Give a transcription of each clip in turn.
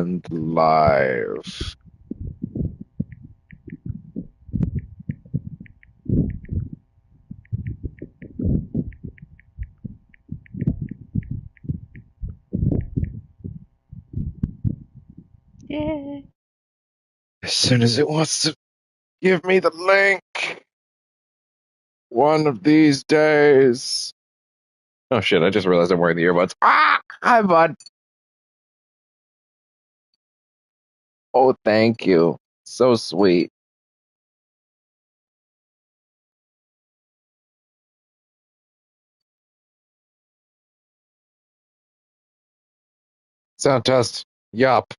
And live. Yeah. As soon as it wants to give me the link. One of these days. Oh shit, I just realized I'm wearing the earbuds. Ah! Hi, bud. Oh, thank you. So sweet. Sound test. Yup.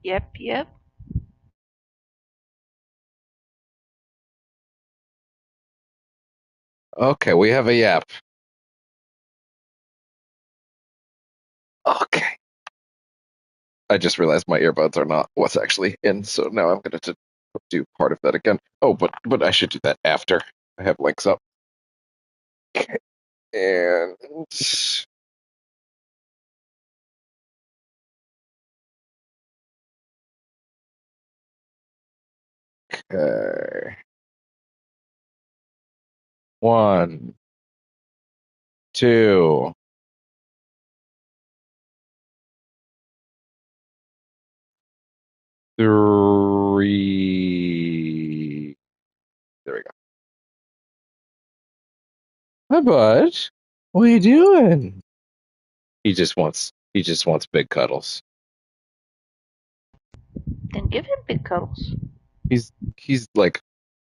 Yep. Okay, we have a yap. Okay. I just realized my earbuds are not what's actually in, so now I'm gonna do part of that again. Oh, but I should do that after I have links up. Okay. And okay. 1, 2, 3. There we go. Hi, bud. What are you doing? He just wants big cuddles. Then give him big cuddles. He's like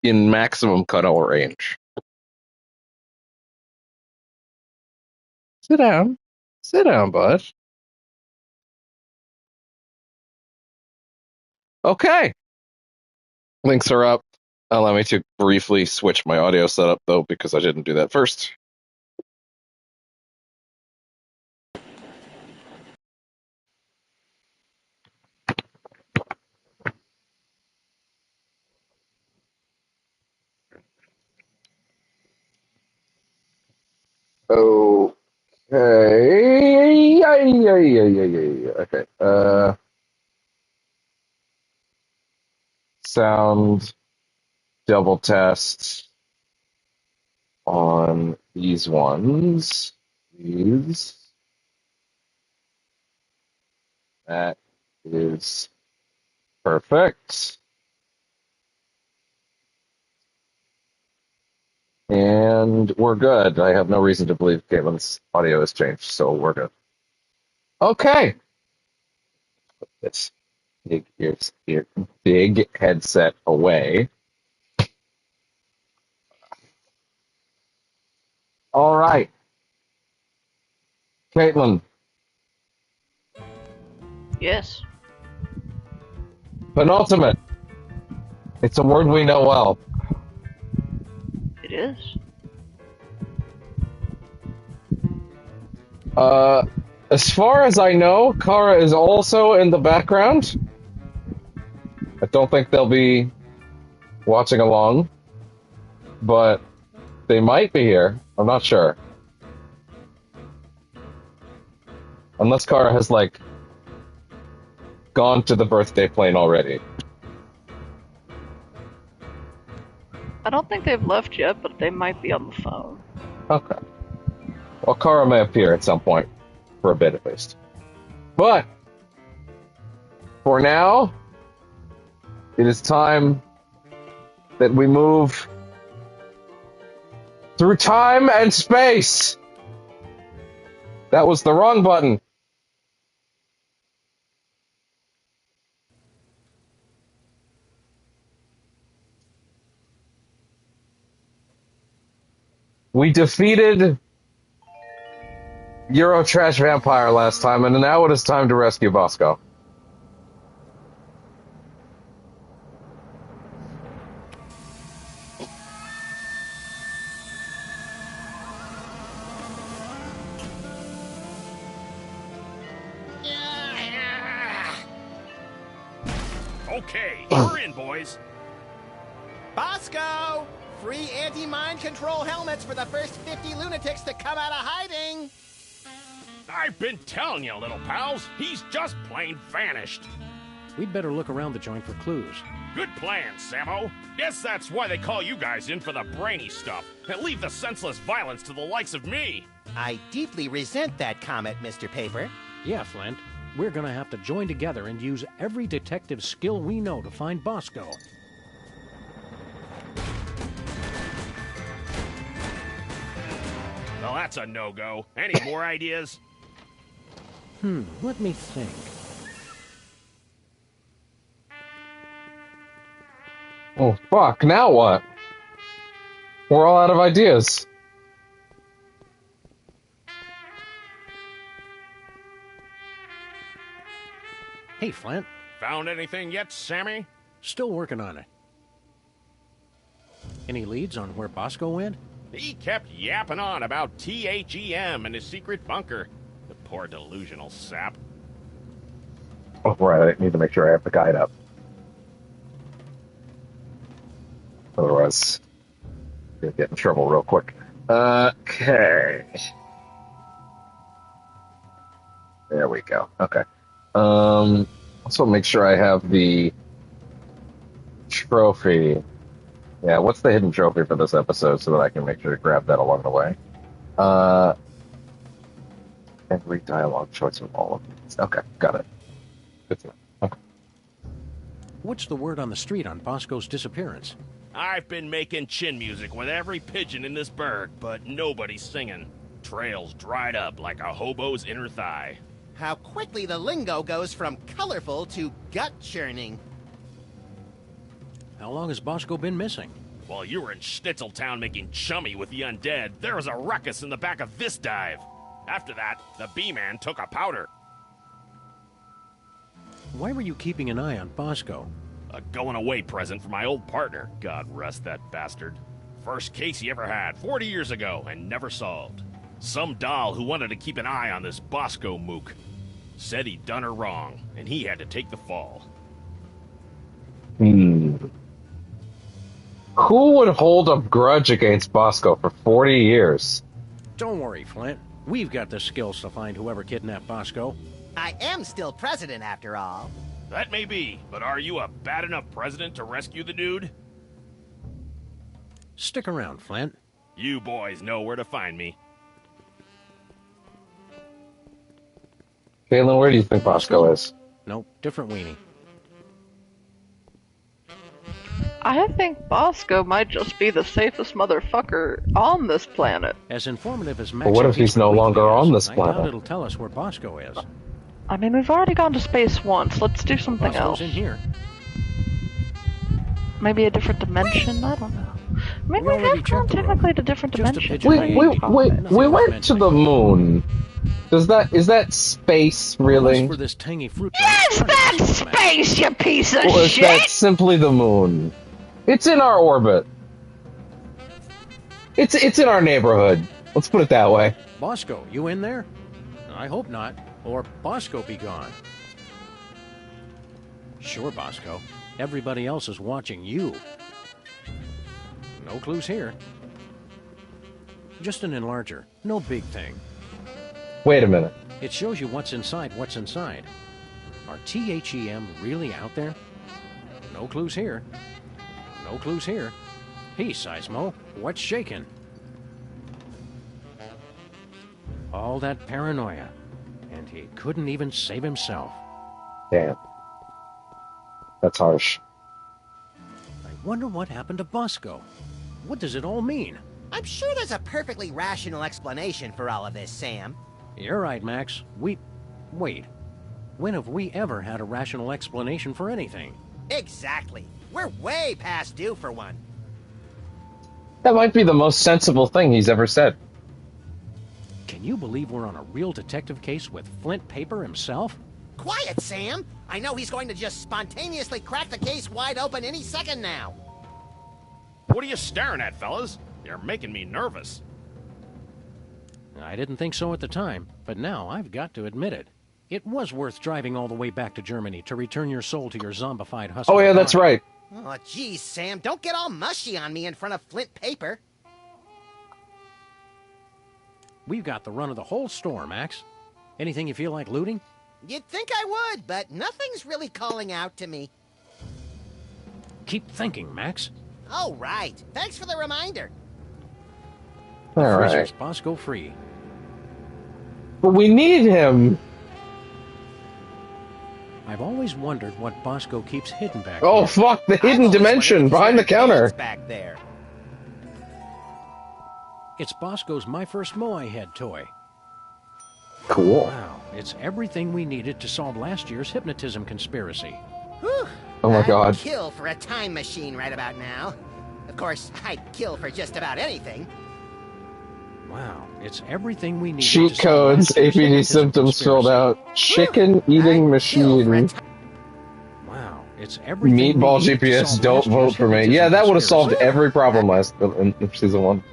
in maximum cuddle range. Sit down. Sit down, bud. Okay. Links are up. Allow me to briefly switch my audio setup though, because I didn't do that first. Okay. Yeah. Okay. Sound double test on these ones. These. That is perfect. And we're good. I have no reason to believe Caitlin's audio has changed, so we're good. Okay. Put this big headset away. All right. Caitlin, Yes, penultimate. It's a word we know well. it is. As far as I know, Kara is also in the background. I don't think they'll be watching along, but they might be here. I'm not sure. Unless Kara has, like, gone to the birthday plane already. I don't think they've left yet, but they might be on the phone. Okay. Well, Kara may appear at some point, for a bit at least. But, for now, it is time that we move through time and space. That was the wrong button. We defeated Eurotrash Vampire last time, and now it is time to rescue Bosco. Okay, we're in, boys. Bosco! Free anti-mind control helmets for the first 50 lunatics to come out of hiding! I've been telling you, little pals, he's just plain vanished. We'd better look around the joint for clues. Good plan, Sammo. Guess that's why they call you guys in for the brainy stuff, and leave the senseless violence to the likes of me. I deeply resent that comment, Mr. Paper. Yeah, Flint. We're gonna have to join together and use every detective skill we know to find Bosco. Well, that's a no-go. Any more ideas? Let me think. Oh, fuck, now what? We're all out of ideas. Hey, Flint. Found anything yet, Sammy? Still working on it. Any leads on where Bosco went? He kept yapping on about THEM and his secret bunker. The poor delusional sap. Oh, right, I need to make sure I have the guide up. Otherwise, I'm gonna get in trouble real quick. Okay. There we go. Okay. Also make sure I have the trophy. Yeah, what's the hidden trophy for this episode so that I can make sure to grab that along the way? Every dialogue choice of all of these. Okay, got it. Good to know. Okay. What's the word on the street on Bosco's disappearance? I've been making chin music with every pigeon in this burg, but nobody's singing. Trails dried up like a hobo's inner thigh. How quickly the lingo goes from colorful to gut-churning. How long has Bosco been missing? While you were in Schnitzeltown making chummy with the undead, there was a ruckus in the back of this dive. After that, the B-Man took a powder. Why were you keeping an eye on Bosco? A going-away present for my old partner, God rest that bastard. First case he ever had, 40 years ago, and never solved. Some doll who wanted to keep an eye on this Bosco mook. Said he'd done her wrong, and he had to take the fall. Who would hold a grudge against Bosco for 40 years? Don't worry, Flint. We've got the skills to find whoever kidnapped Bosco. I am still president, after all. That may be, but are you a bad enough president to rescue the dude? Stick around, Flint. You boys know where to find me. Caitlin, where do you think Bosco is? Nope, different weenie. I think Bosco might just be the safest motherfucker on this planet. As informative as Max. But what if he's no longer on this I planet? doubt it'll tell us where Bosco is. I mean, we've already gone to space once. Let's do something Bosco's else. in here. Maybe a different dimension? I don't know. I mean, We we already have gone checked the room. technically to different Just a dimensions. pigeon right? We went to the moon. Is that space, really? Unless for this tangy fruit Is drink, that Max. space, you piece of Or is shit? that simply the moon? It's in our orbit. It's in our neighborhood. Let's put it that way. Bosco, you in there? I hope not. Or Bosco be gone. Sure, Bosco. Everybody else is watching you. No clues here. Just an enlarger. No big thing. Wait a minute. It shows you what's inside what's inside. Are THEM really out there? No clues here. No clues here. Hey, Seismo, what's shaking? All that paranoia. And he couldn't even save himself. Damn. That's harsh. I wonder what happened to Bosco. What does it all mean? I'm sure there's a perfectly rational explanation for all of this, Sam. You're right, Max. Wait. When have we ever had a rational explanation for anything? Exactly. We're way past due for one. That might be the most sensible thing he's ever said. Can you believe we're on a real detective case with Flint Paper himself? Quiet, Sam! I know he's going to just spontaneously crack the case wide open any second now. What are you staring at, fellas? You're making me nervous. I didn't think so at the time, but now I've got to admit it. It was worth driving all the way back to Germany to return your soul to your zombified husk. Oh yeah, that's right. Oh, geez, Sam, don't get all mushy on me in front of Flint Paper. We've got the run of the whole store, Max. Anything you feel like looting? You'd think I would, but nothing's really calling out to me. Keep thinking, Max. Oh, right. Thanks for the reminder. All Freezer's right. Bosco free. But we need him. I've always wondered what Bosco keeps hidden back Oh, here. fuck, the I've hidden always dimension wondered if behind the he's got a counter. dance back there. It's Bosco's My First Moai Head toy. Cool. Wow, it's everything we needed to solve last year's hypnotism conspiracy. Whew. Oh my I'd God. kill for a time machine right about now. Of course, I'd kill for just about anything. Wow, it's everything we needed Cheat to solve codes, last year's APD hypnotism symptoms filled conspiracy. out. Chicken eating I'd kill for a machine. Wow, it's everything we Meatball needed to GPS, solve don't last year's vote for me. hypnotism Yeah, that would have solved conspiracy. every problem in season 1.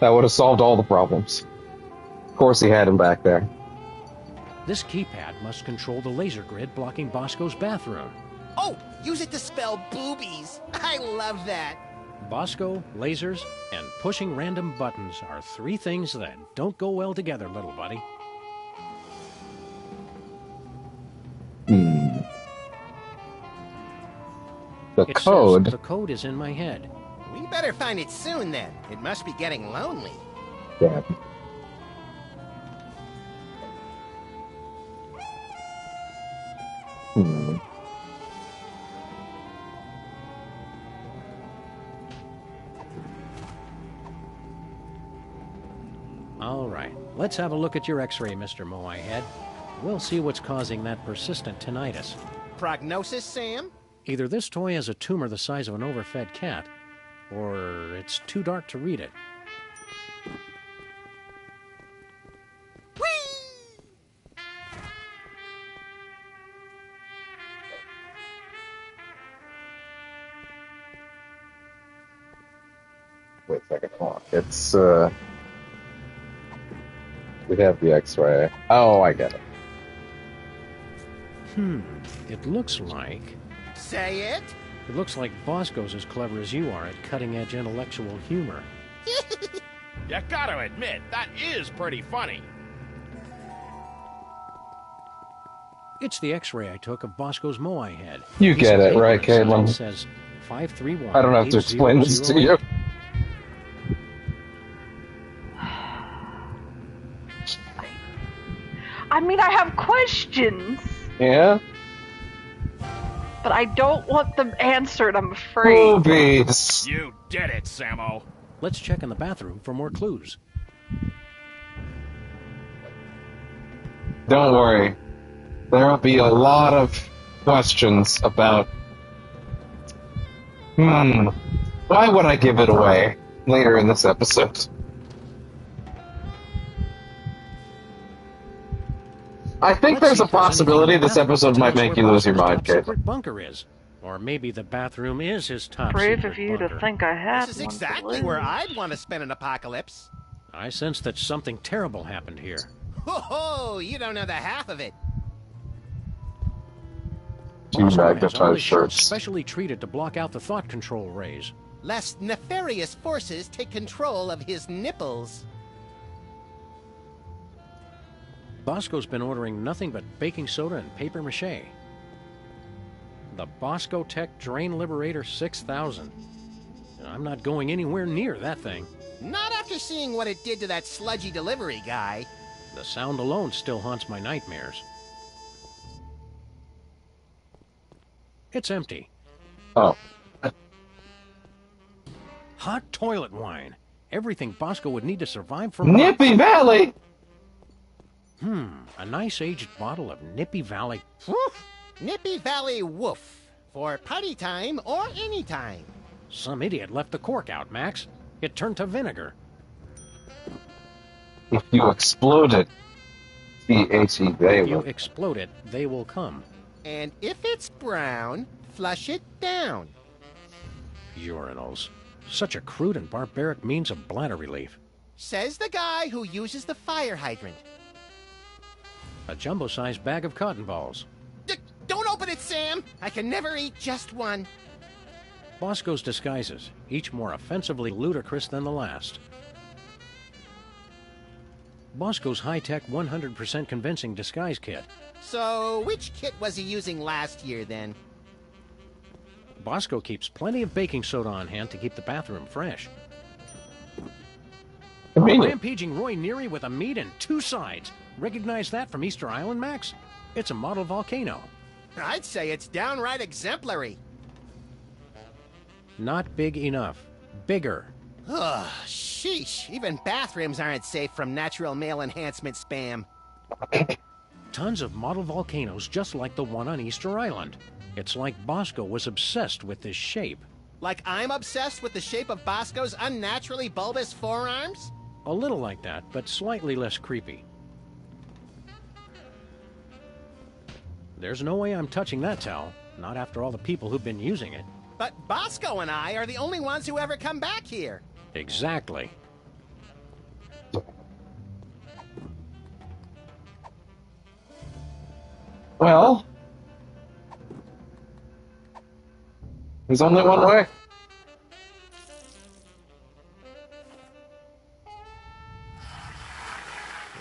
That would have solved all the problems. Of course he had him back there. This keypad must control the laser grid blocking Bosco's bathroom. Oh, use it to spell boobies. I love that. Bosco, lasers, and pushing random buttons are three things that don't go well together, little buddy. The It code. says the code is in my head. We better find it soon then. It must be getting lonely. Yeah. Hmm. All right, let's have a look at your x-ray, Mr. Moai Head. We'll see what's causing that persistent tinnitus. Prognosis, Sam? Either this toy has a tumor the size of an overfed cat, or it's too dark to read it. Whee! Wait a second. Hold on. It's, we have the x-ray. Oh, I get it. It looks like... Say it? It looks like Bosco's as clever as you are at cutting-edge intellectual humor. You gotta admit, that is pretty funny. It's the x-ray I took of Bosco's Moai Head. You Piece get of it, paper right, inside Caitlin? says 531. I don't have to explain this to you. I mean, I have questions, Yeah? but I don't want them answered, I'm afraid. Boobies. You did it, Samo. Let's check in the bathroom for more clues. Don't worry. There'll be a lot of questions about... Why would I give it away later in this episode? I think Let's there's see a if there's possibility anything this in the episode bathroom might that make tells you where lose your Bosco's mind, top kid. secret bunker is. Or maybe the bathroom is his top Brave secret of you bunker. to think I had This is one, exactly but where Liz- I'd want to spend an apocalypse. I sense that something terrible happened here. Ho-ho! You don't know the half of it. Two Bosco has all magnetized his shields shirts. specially treated to block out the thought control rays. Lest nefarious forces take control of his nipples. Bosco's been ordering nothing but baking soda and paper mache. The Bosco Tech Drain Liberator 6000. I'm not going anywhere near that thing. Not after seeing what it did to that sludgy delivery guy. The sound alone still haunts my nightmares. It's empty. Oh. Hot toilet wine. Everything Bosco would need to survive for months. Nippy Valley! A nice aged bottle of Nippy Valley. Woof! Nippy Valley Woof. For party time or any time. Some idiot left the cork out, Max. It turned to vinegar. If you explode it, C-H-E, they If you will. explode it, they will come. And if it's brown, flush it down. Urinals. Such a crude and barbaric means of bladder relief. Says the guy who uses the fire hydrant. A jumbo-sized bag of cotton balls. Don't open it, Sam! I can never eat just one. Bosco's disguises, each more offensively ludicrous than the last. Bosco's high-tech 100% convincing disguise kit. So, which kit was he using last year, then? Bosco keeps plenty of baking soda on hand to keep the bathroom fresh. Convenient. Rampaging Roy Neary with a meat and 2 sides. Recognize that from Easter Island, Max? It's a model volcano. I'd say it's downright exemplary. Not big enough. Bigger. Ugh, sheesh. Even bathrooms aren't safe from natural male enhancement spam. Tons of model volcanoes just like the one on Easter Island. It's like Bosco was obsessed with this shape. Like I'm obsessed with the shape of Bosco's unnaturally bulbous forearms? A little like that, but slightly less creepy. There's no way I'm touching that towel. Not after all the people who've been using it. But Bosco and I are the only ones who ever come back here. Exactly. Well, there's only one way.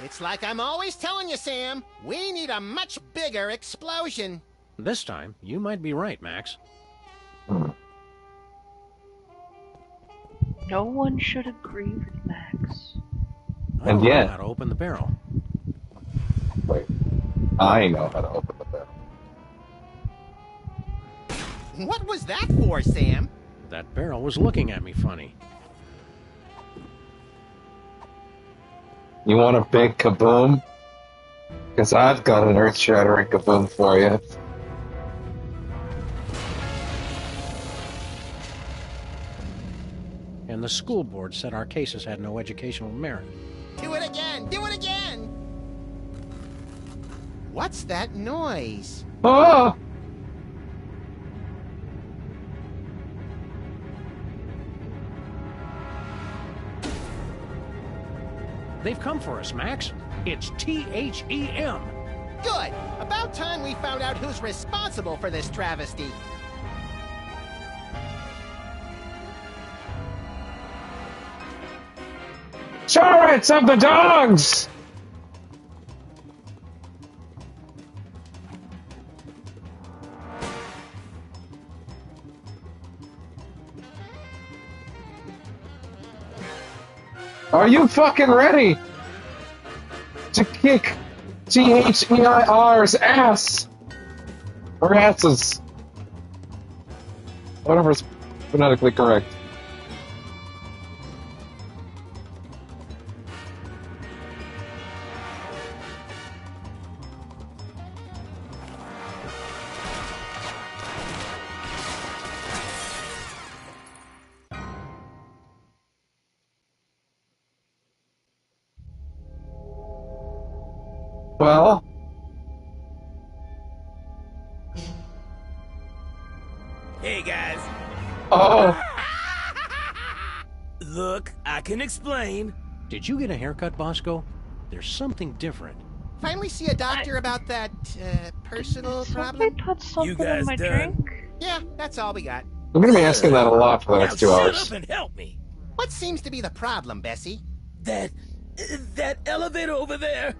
It's like I'm always telling you, Sam. We need a much bigger explosion. This time, you might be right, Max. No one should agree with Max. I don't And know yet- how to open the barrel. Wait, I know how to open the barrel. What was that for, Sam? That barrel was looking at me funny. You want a big kaboom? Because I've got an earth-shattering kaboom for you. And the school board said our cases had no educational merit. Do it again! Do it again! What's that noise? Oh! They've come for us, Max. It's THEM. Good! About time we found out who's responsible for this travesty. Chariots of the dogs! Are you fucking ready to kick THEIR's ass? Or asses. Whatever's phonetically correct. Well, Hey guys, oh, look, I can explain. Did you get a haircut, Bosco? There's something different. Finally see a doctor about that, personal Somebody problem? put something guys in my done? drink? Yeah, that's all we got. I'm gonna be asking that a lot for the Now next 2 shut hours. up and help me. What seems to be the problem, Bessie? That elevator over there,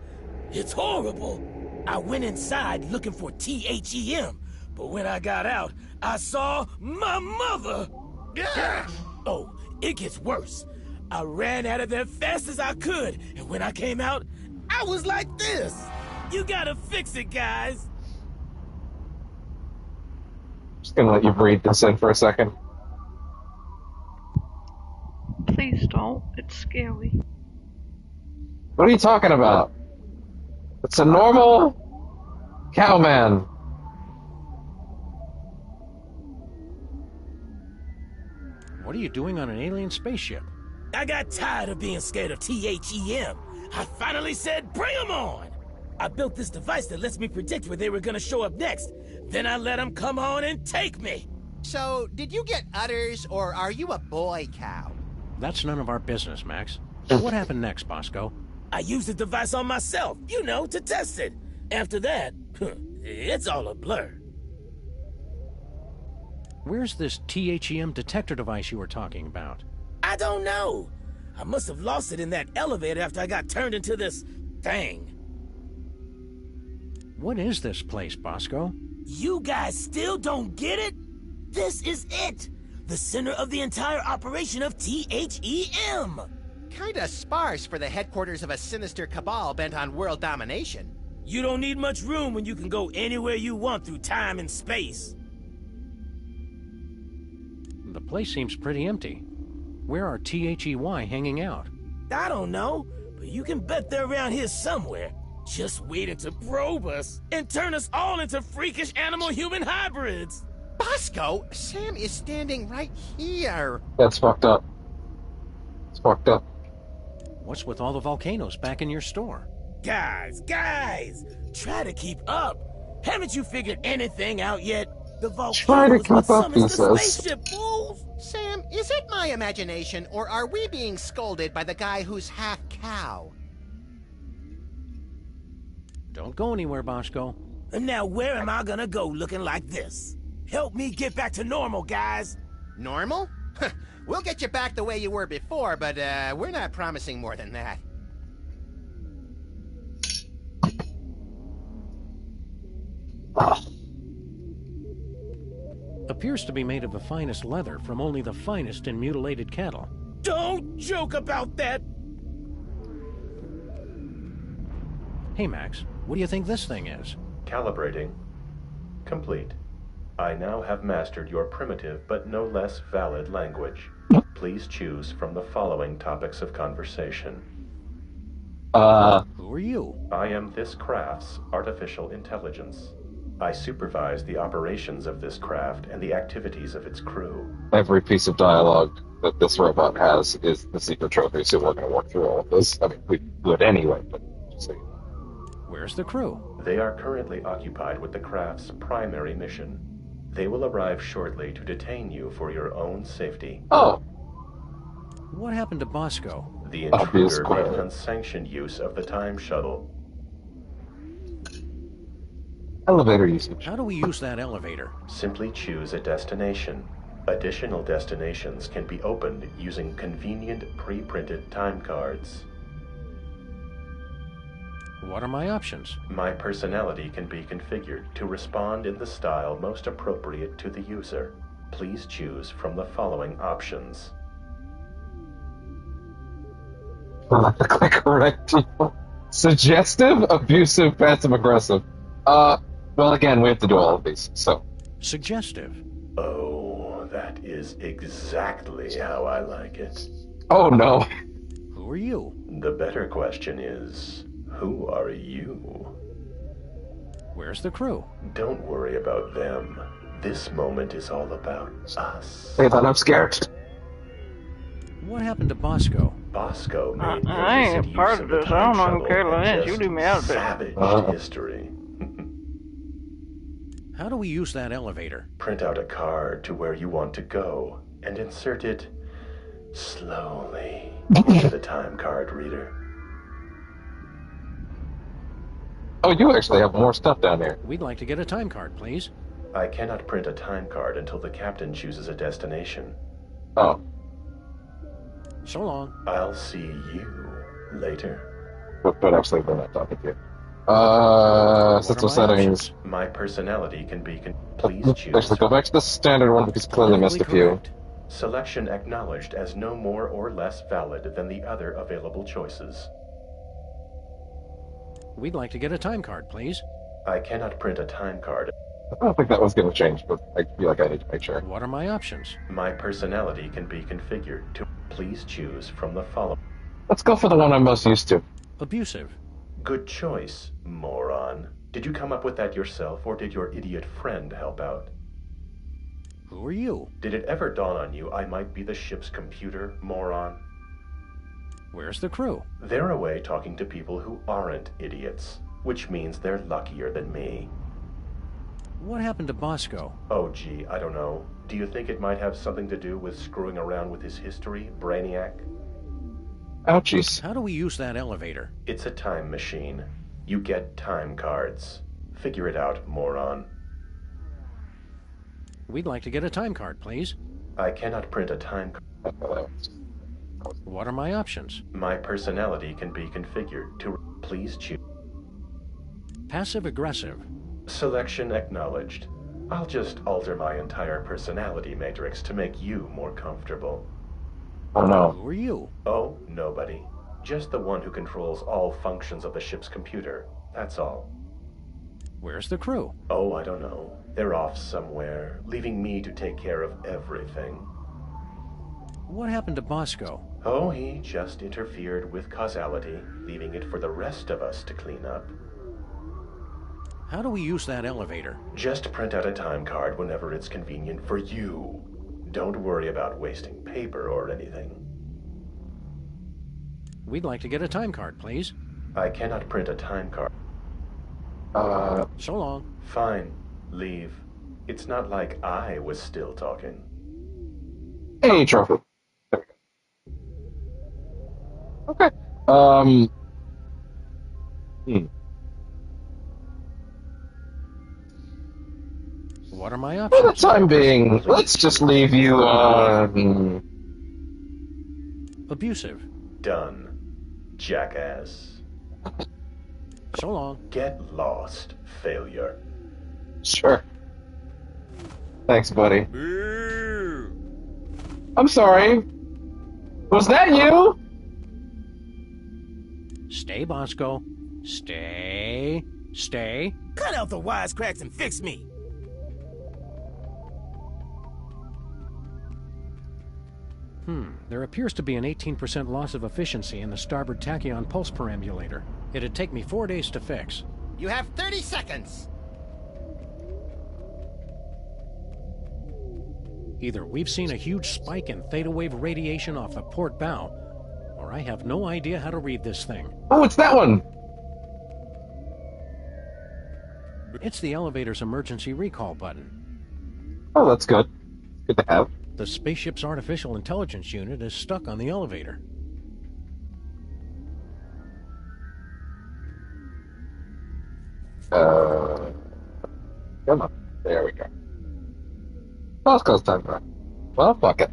it's horrible. I went inside looking for THEM, but when I got out, I saw my mother. Gah! Oh, it gets worse. I ran out of there fast as I could, and when I came out, I was like this. You gotta fix it, guys. Just gonna let you breathe this in for a second. Please don't. It's scary. What are you talking about? It's a normal cowman. What are you doing on an alien spaceship? I got tired of being scared of THEM. I finally said, bring them on! I built this device that lets me predict where they were gonna show up next. Then I let them come on and take me. So, did you get udders, or are you a boy cow? That's none of our business, Max. What happened next, Bosco? I used the device on myself, you know, to test it. After that, it's all a blur. Where's this THEM detector device you were talking about? I don't know. I must have lost it in that elevator after I got turned into this thing. What is this place, Bosco? You guys still don't get it? This is it! The center of the entire operation of THEM! Kinda sparse for the headquarters of a sinister cabal bent on world domination. You don't need much room when you can go anywhere you want through time and space. The place seems pretty empty. Where are THEY hanging out? I don't know, but you can bet they're around here somewhere. Just waiting to probe us and turn us all into freakish animal-human hybrids. Bosco, Sam is standing right here. That's fucked up. It's fucked up. What's with all the volcanoes back in your store? Guys, try to keep up. Haven't you figured anything out yet? The Try to volcanoes keep what up, summons he the says. spaceship, fools. Sam, is it my imagination, or are we being scolded by the guy who's half cow? Don't go anywhere, Bosco. And now where am I gonna go looking like this? Help me get back to normal, guys. Normal? We'll get you back the way you were before, but we're not promising more than that. Appears to be made of the finest leather from only the finest in mutilated cattle. Don't joke about that. Hey, Max, what do you think this thing is? Calibrating. Complete. I now have mastered your primitive but no less valid language. Please choose from the following topics of conversation. Who are you? I am this craft's artificial intelligence. I supervise the operations of this craft and the activities of its crew. Every piece of dialogue that this robot has is the secret trophy, so we're going to work through all of this. I mean, we would anyway, but just so you know. Where's the crew? They are currently occupied with the craft's primary mission. They will arrive shortly to detain you for your own safety. Oh, What happened to Bosco? The Obvious intruder made question. unsanctioned use of the time shuttle. elevator usage. How do we use that elevator? Simply choose a destination. Additional destinations can be opened using convenient pre-printed time cards. What are my options? My personality can be configured to respond in the style most appropriate to the user. Please choose from the following options. Click right. Suggestive, abusive, passive aggressive. Well, again, we have to do all of these, so. Suggestive. Oh, that is exactly how I like it. Oh no. Who are you? The better question is, who are you? Where's the crew? Don't worry about them. This moment is all about us. Hey, then I'm scared. What happened to Bosco? Bosco made I ain't illicit part use of the this. I time don't know shuttle Carolyn and is. You just leave me out of it. savaged history. How do we use that elevator? Print out a card to where you want to go and insert it slowly into the time card reader. Oh, you actually have more stuff down here. We'd like to get a time card, please. I cannot print a time card until the captain chooses a destination. Oh. So long. I'll see you later. But actually, we're not talking to you. System What are my settings. options? My personality can be... Please choose. Actually, go back to the standard one because clearly missed a few. Correct. Selection acknowledged as no more or less valid than the other available choices. We'd like to get a time card, please. I cannot print a time card. I don't think that was going to change, but I feel like I need to make sure. What are my options? My personality can be configured to... Please choose from the following. Let's go for the one I'm most used to. Abusive. Good choice, moron. Did you come up with that yourself, or did your idiot friend help out? Who are you? Did it ever dawn on you I might be the ship's computer, moron? Where's the crew? They're away talking to people who aren't idiots, which means they're luckier than me. What happened to Bosco? Oh gee, I don't know. Do you think it might have something to do with screwing around with his history, Brainiac? Ouchies. How do we use that elevator? It's a time machine. You get time cards. Figure it out, moron. We'd like to get a time card, please. I cannot print a time card. What are my options? My personality can be configured to... Please choose. Passive-aggressive. Selection acknowledged. I'll just alter my entire personality matrix to make you more comfortable. Oh no. Who are you? Oh, nobody. Just the one who controls all functions of the ship's computer. That's all. Where's the crew? Oh, I don't know. They're off somewhere, leaving me to take care of everything. What happened to Bosco? Oh, he just interfered with causality, leaving it for the rest of us to clean up. How do we use that elevator? Just print out a time card whenever it's convenient for you. Don't worry about wasting paper or anything. We'd like to get a time card, please. I cannot print a time card. So long. Fine. Leave. It's not like I was still talking. Hey, trophy. There we go. Okay. What are my For options? the time being, let's just leave you, Abusive. Done. Jackass. So long. Get lost, failure. Sure. Thanks, buddy. I'm sorry. Was that you? Stay, Bosco. Stay. Stay. Cut out the wisecracks and fix me. There appears to be an 18% loss of efficiency in the starboard tachyon pulse perambulator. It'd take me 4 days to fix. You have 30 seconds. Either we've seen a huge spike in theta wave radiation off the port bow, or I have no idea how to read this thing. Oh, it's that one. It's the elevator's emergency recall button. Oh, that's good. Good to have. The spaceship's artificial intelligence unit is stuck on the elevator. Come on. There we go. Bosco's time for it. Well, fuck it.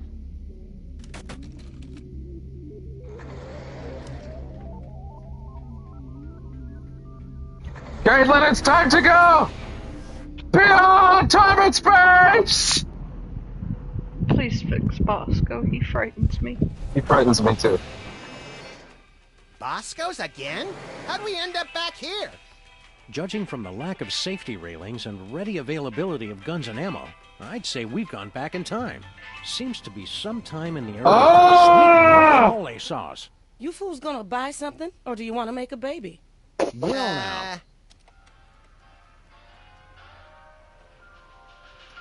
Caitlin, it's time to go! Beyond time and space! Please fix Bosco. He frightens me. He frightens me too. Bosco's again? How'd we end up back here? Judging from the lack of safety railings and ready availability of guns and ammo, I'd say we've gone back in time. Seems to be some time in the area. All they saw us. You fools gonna buy something, or do you want to make a baby? Well now.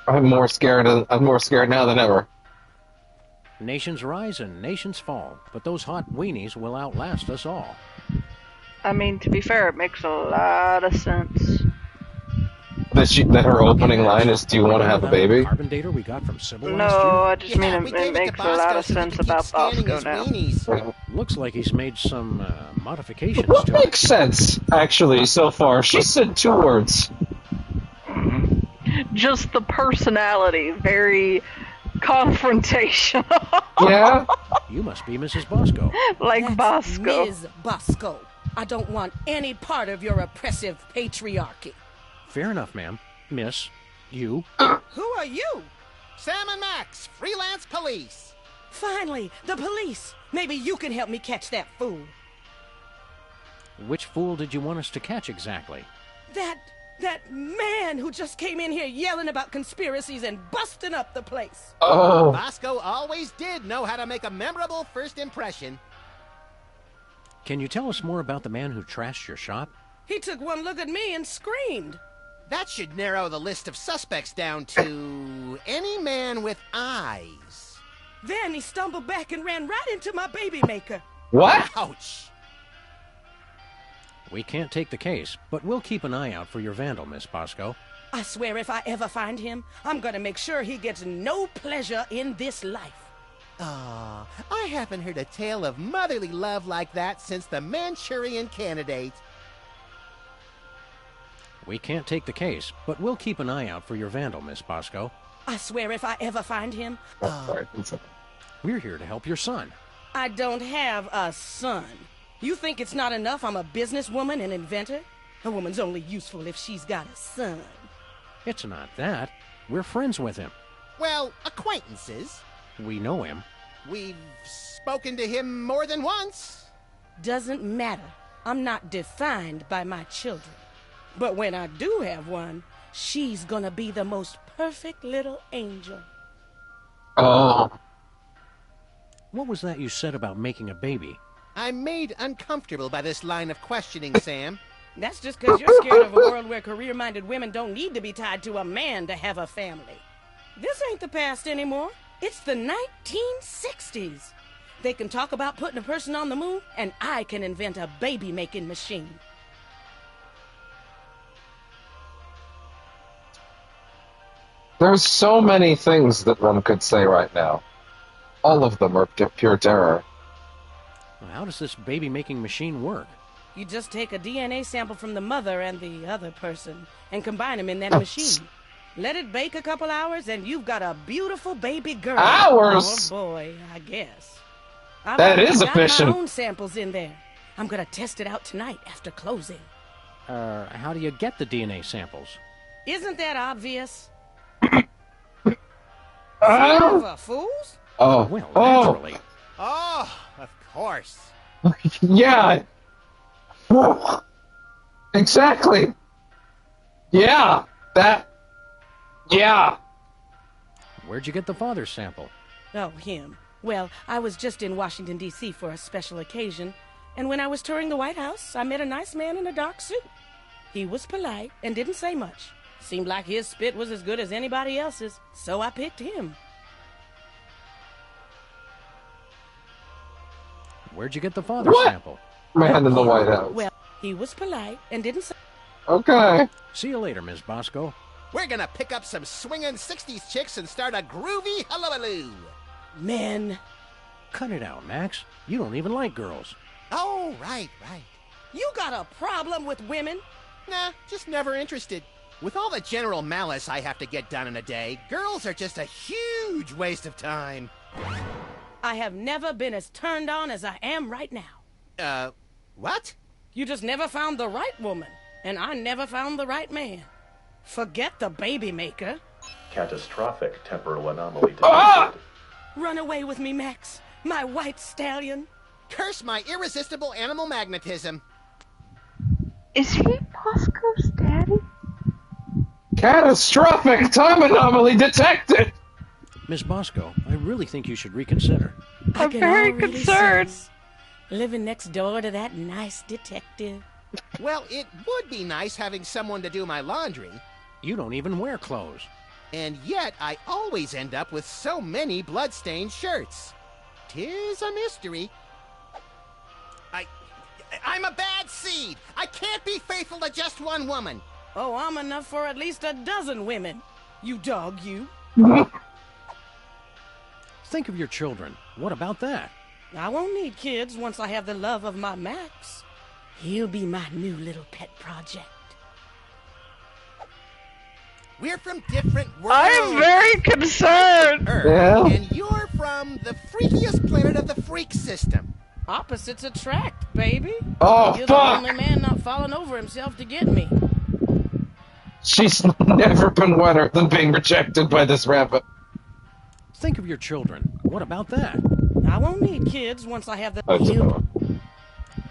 I'm more scared now than ever. Nations rise and nations fall, but those hot weenies will outlast us all. I mean, to be fair, it makes a lot of sense. That her opening line is, "Do you want to have a baby?" Carbon data we got from Sybil No, last year? I just mean we it gave makes to a lot Bosco of so he sense could keep about scanning Bosco his now. weenies. Looks like he's made some modifications What to it. makes sense, actually, so far? She said 2 words. Just the personality, very confrontational. Yeah? You must be Mrs. Bosco. Like That's Bosco. Ms. Bosco. I don't want any part of your oppressive patriarchy. Fair enough, ma'am. Miss, you. Who are you? Sam and Max, freelance police. Finally, the police. Maybe you can help me catch that fool. Which fool did you want us to catch exactly? That man who just came in here yelling about conspiracies and busting up the place. Oh. Bosco always did know how to make a memorable first impression. Can you tell us more about the man who trashed your shop? He took one look at me and screamed. That should narrow the list of suspects down to any man with eyes. Then he stumbled back and ran right into my baby maker. What? Ouch. We can't take the case, but we'll keep an eye out for your vandal, Miss Bosco. I swear if I ever find him, I'm gonna make sure he gets no pleasure in this life. Ah, I haven't heard a tale of motherly love like that since the Manchurian Candidate. We can't take the case, but we'll keep an eye out for your vandal, Miss Bosco. I swear if I ever find him, Oh, sorry. We're here to help your son. I don't have a son. You think it's not enough I'm a businesswoman and inventor? A woman's only useful if she's got a son. It's not that. We're friends with him. Well, acquaintances. We know him. We've spoken to him more than once. Doesn't matter. I'm not defined by my children. But when I do have one, she's gonna be the most perfect little angel. Oh. What was that you said about making a baby? I'm made uncomfortable by this line of questioning, Sam. That's just because you're scared of a world where career-minded women don't need to be tied to a man to have a family. This ain't the past anymore. It's the 1960s. They can talk about putting a person on the moon, and I can invent a baby-making machine. There's so many things that one could say right now. All of them are pure terror. Well, how does this baby-making machine work? You just take a DNA sample from the mother and the other person and combine them in that machine. Let it bake a couple hours, and you've got a beautiful baby girl. Hours? Or boy, I guess. That is efficient. I've got my own samples in there. I'm gonna test it out tonight after closing. How do you get the DNA samples? Isn't that obvious? Silver, fools? Oh. Well, Oh. naturally. Oh, of course. Yeah. Exactly. Yeah. Yeah. Where'd you get the father's sample? Oh, him. Well, I was just in Washington, D.C. for a special occasion, and when I was touring the White House, I met a nice man in a dark suit. He was polite and didn't say much. Seemed like his spit was as good as anybody else's, so I picked him. Where'd you get the father's What? sample? Man in the White House. Well, he was polite and didn't say... Okay. See you later, Ms. Bosco. We're gonna pick up some swinging 60s chicks and start a groovy hullabaloo. Men. Cut it out, Max. You don't even like girls. Oh, right. You got a problem with women? Nah, just never interested. With all the general malice I have to get done in a day, girls are just a huge waste of time. I have never been as turned on as I am right now. What? You just never found the right woman, and I never found the right man. Forget the baby maker. Catastrophic temporal anomaly detected. Ah! Run away with me, Max, my white stallion. Curse my irresistible animal magnetism. Is he Bosco's daddy? Catastrophic time anomaly detected! Ms. Bosco, I really think you should reconsider. I I'm can very already concerned. sense. Living next door to that nice detective. Well, it would be nice having someone to do my laundry. You don't even wear clothes. And yet, I always end up with so many blood-stained shirts. 'Tis a mystery. I'm a bad seed! I can't be faithful to just one woman! Oh, I'm enough for at least a dozen women. You dog, you. Think of your children. What about that? I won't need kids once I have the love of my Max. He'll be my new little pet project. We're from different worlds. I'm very concerned! Earth, Yeah? and you're from the freakiest planet of the freak system. Opposites attract, baby. Oh, You're the fuck! only man not falling over himself to get me. She's never been wetter than being rejected by this rabbit. Think of your children. What about that? I won't need kids once I have the... That's enough.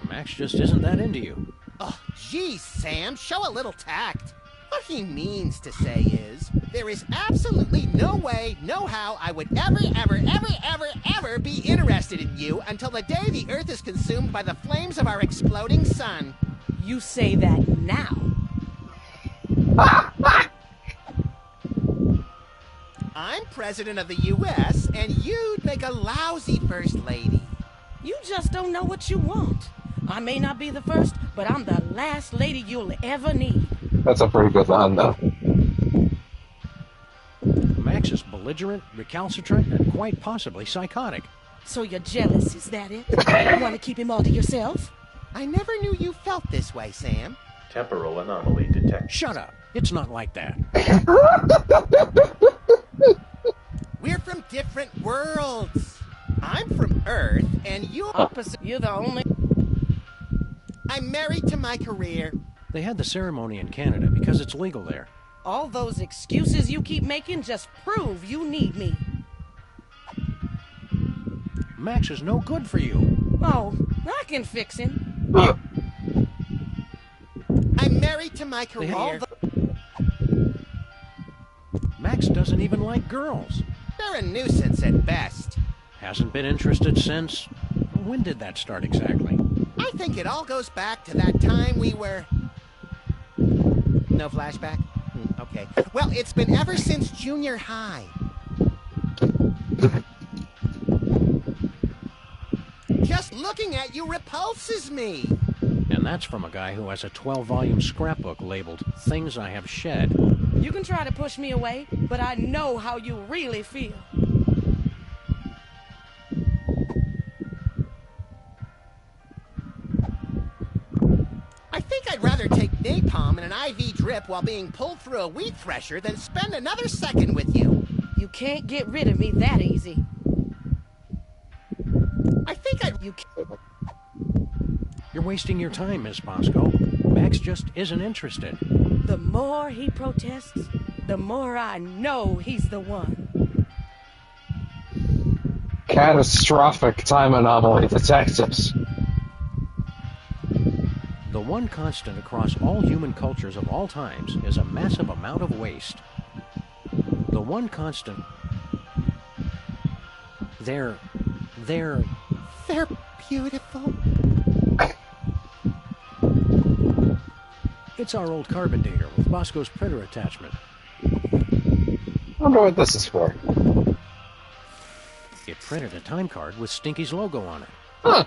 Max just isn't that into you. Oh, geez, Sam, show a little tact. What he means to say is, there is absolutely no way, no how I would ever be interested in you until the day the Earth is consumed by the flames of our exploding sun. You say that now. I'm president of the U.S., and you'd make a lousy first lady. You just don't know what you want. I may not be the first, but I'm the last lady you'll ever need. That's a pretty good line, though. Max is belligerent, recalcitrant, and quite possibly psychotic. So you're jealous, is that it? You want to keep him all to yourself? I never knew you felt this way, Sam. Temporal anomaly detected. Shut up. It's not like that. We're from different worlds. I'm from Earth, and you're Opposite. You're the only. I'm married to my career. They had the ceremony in Canada because it's legal there. All those excuses you keep making just prove you need me. Max is no good for you. Oh, I can fix him. I'm married to my They career. Max doesn't even like girls. They're a nuisance at best. Hasn't been interested since... When did that start exactly? I think it all goes back to that time we were... No flashback? Okay. Well, it's been ever since junior high. Just looking at you repulses me. And that's from a guy who has a 12-volume scrapbook labeled Things I Have Shed. You can try to push me away, but I know how you really feel. I think I'd rather take napalm and an IV drip while being pulled through a wheat thresher than spend another second with you. You can't get rid of me that easy. I think I'd... You're wasting your time, Miss Bosco. Max just isn't interested. The more he protests, the more I know he's the one. Catastrophic time anomaly detectives. The one constant across all human cultures of all times is a massive amount of waste. The one constant... They're beautiful. It's our old carbon dater with Bosco's printer attachment. I wonder what this is for. It printed a time card with Stinky's logo on it. Huh.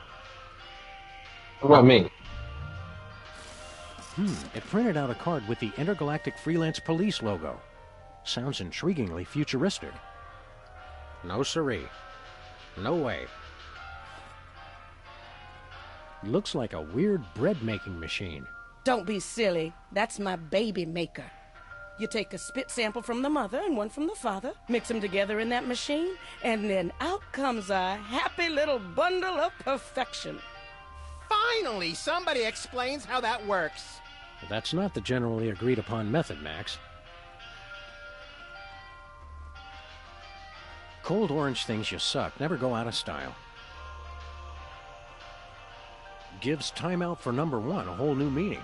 What about me? It printed out a card with the Intergalactic Freelance Police logo. Sounds intriguingly futuristic. No siree. No way. Looks like a weird bread-making machine. Don't be silly. That's my baby maker. You take a spit sample from the mother and one from the father, mix them together in that machine, and then out comes a happy little bundle of perfection. Finally, somebody explains how that works. That's not the generally agreed upon method, Max. Cold orange things you suck never go out of style. Gives timeout for number one a whole new meaning.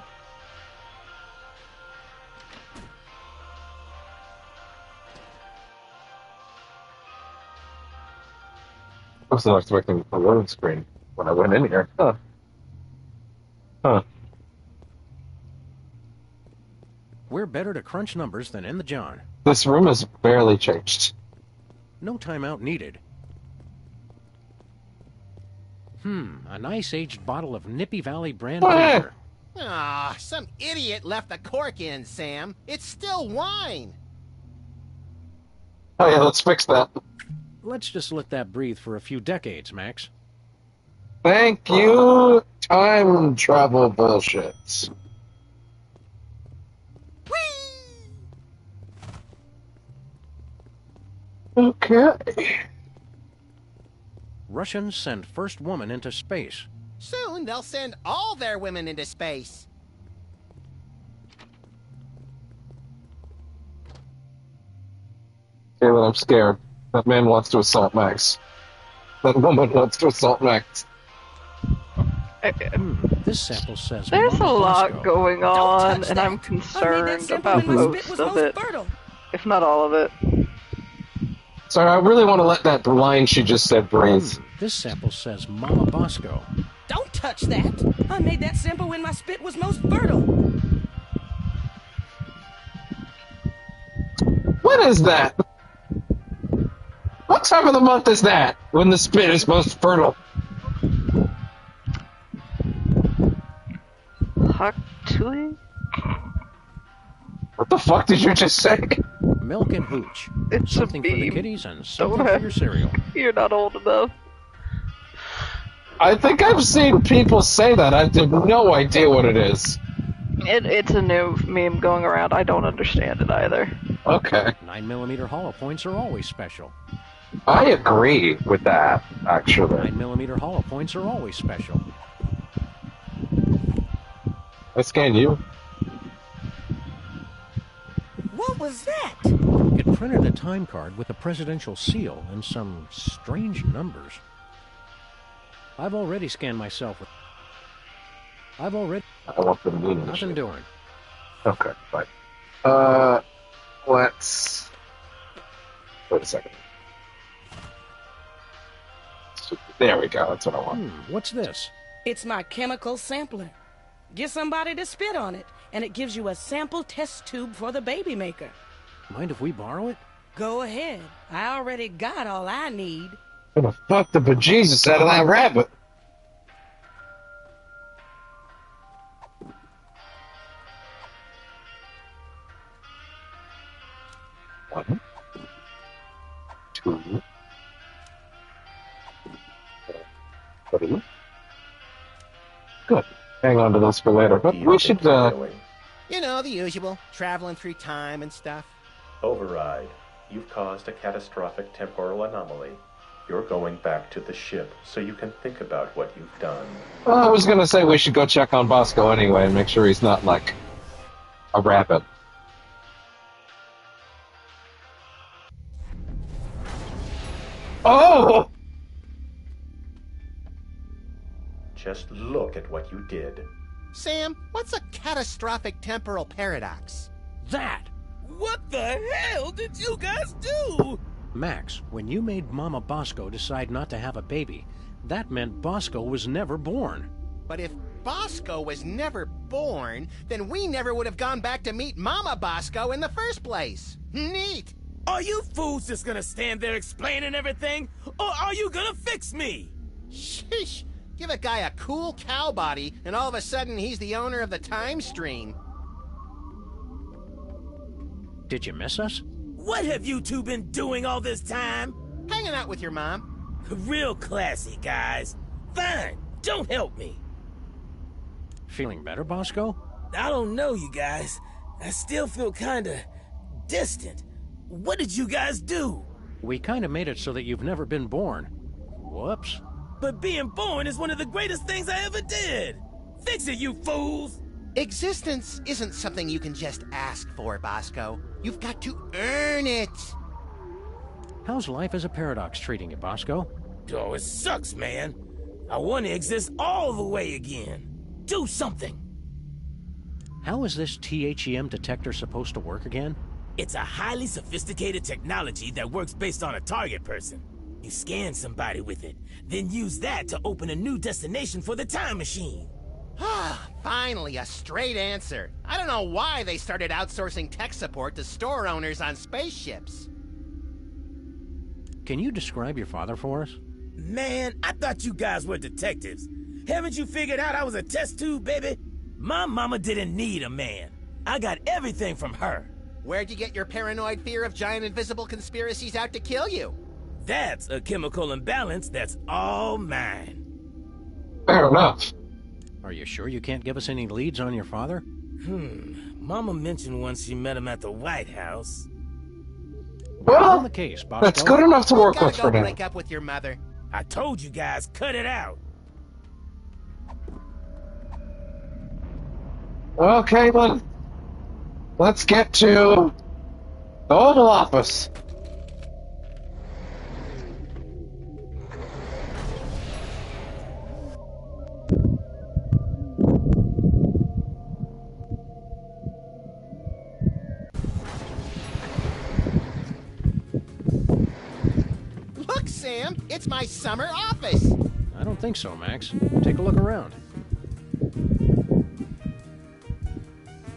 I was not expecting a loading screen when I went in here. Huh. We're better to crunch numbers than in the John. This room is barely changed. No timeout needed. A nice aged bottle of Nippy Valley brand beer. Ah, some idiot left the cork in, Sam. It's still wine. Oh yeah, let's fix that. Let's just let that breathe for a few decades, Max. Thank you, time travel bullshit. Okay. Russians send first woman into space. Soon they'll send all their women into space. Taylor, I'm scared. That man wants to assault Max. That woman wants to assault Max. This sample says There's a Mama lot Bosco. going Don't on, touch and that. I'm I made that concerned sample about when my spit most was of most it, fertile. if not all of it. Sorry, I really want to let that line she just said breathe. This sample says Mama Bosco. Don't touch that. I made that sample when my spit was most fertile. What is that? What time of the month is that when the spit is most fertile? Actually, What the fuck did you just say? Milk and hooch. It's a Something for the beam. kiddies and something Don't for your cereal. you're not old enough. I think I've seen people say that. I have no idea what it is. It's a new meme going around. I don't understand it either. Okay. 9mm hollow points are always special. I agree with that, actually. 9mm hollow points are always special. I scan you. What was that? It printed a time card with a presidential seal and some strange numbers. I've already scanned myself with... I want the meaning. Nothing doing. Okay, fine. Let's... Wait a second. There we go, that's what I want. What's this? It's my chemical sampler. Get somebody to spit on it, and it gives you a sample test tube for the baby maker. Mind if we borrow it? Go ahead. I already got all I need. I'm gonna fuck the bejesus out of that rabbit. One, two, three. Good. Hang on to those for later, but we should, You know, the usual. Traveling through time and stuff. Override. You've caused a catastrophic temporal anomaly. You're going back to the ship so you can think about what you've done. Well, I was gonna say we should go check on Bosco anyway and make sure he's not, like, a rabbit. Oh! Just look at what you did. Sam, what's a catastrophic temporal paradox? That! What the hell did you guys do? Max, when you made Mama Bosco decide not to have a baby, that meant Bosco was never born. But if Bosco was never born, then we never would have gone back to meet Mama Bosco in the first place. Neat! Are you fools just gonna stand there explaining everything? Or are you gonna fix me? Sheesh! Give a guy a cool cow body, and all of a sudden he's the owner of the time stream. Did you miss us? What have you two been doing all this time? Hanging out with your mom. Real classy, guys. Fine, don't help me. Feeling better, Bosco? I don't know, you guys. I still feel kinda distant. What did you guys do? We kinda made it so that you've never been born. Whoops. But being born is one of the greatest things I ever did. Fix it, you fools! Existence isn't something you can just ask for, Bosco. You've got to earn it. How's life as a paradox treating you, Bosco? Oh, it sucks, man. I want to exist all the way again. Do something. How is this THEM detector supposed to work again? It's a highly sophisticated technology that works based on a target person. You scan somebody with it, then use that to open a new destination for the time machine. Ah, finally, a straight answer. I don't know why they started outsourcing tech support to store owners on spaceships. Can you describe your father for us? Man, I thought you guys were detectives. Haven't you figured out I was a test tube, baby? My mama didn't need a man. I got everything from her. Where'd you get your paranoid fear of giant invisible conspiracies out to kill you? That's a chemical imbalance that's all mine. Fair enough. Are you sure you can't give us any leads on your father? Mama mentioned once she met him at the White House. Well, On the case, Bosco. that's good enough to work Gotta with go for now. break up with your mother. I told you guys, cut it out. Okay, let's get to the Oval Office. Look, Sam, it's my summer office. I don't think so, Max. Take a look around.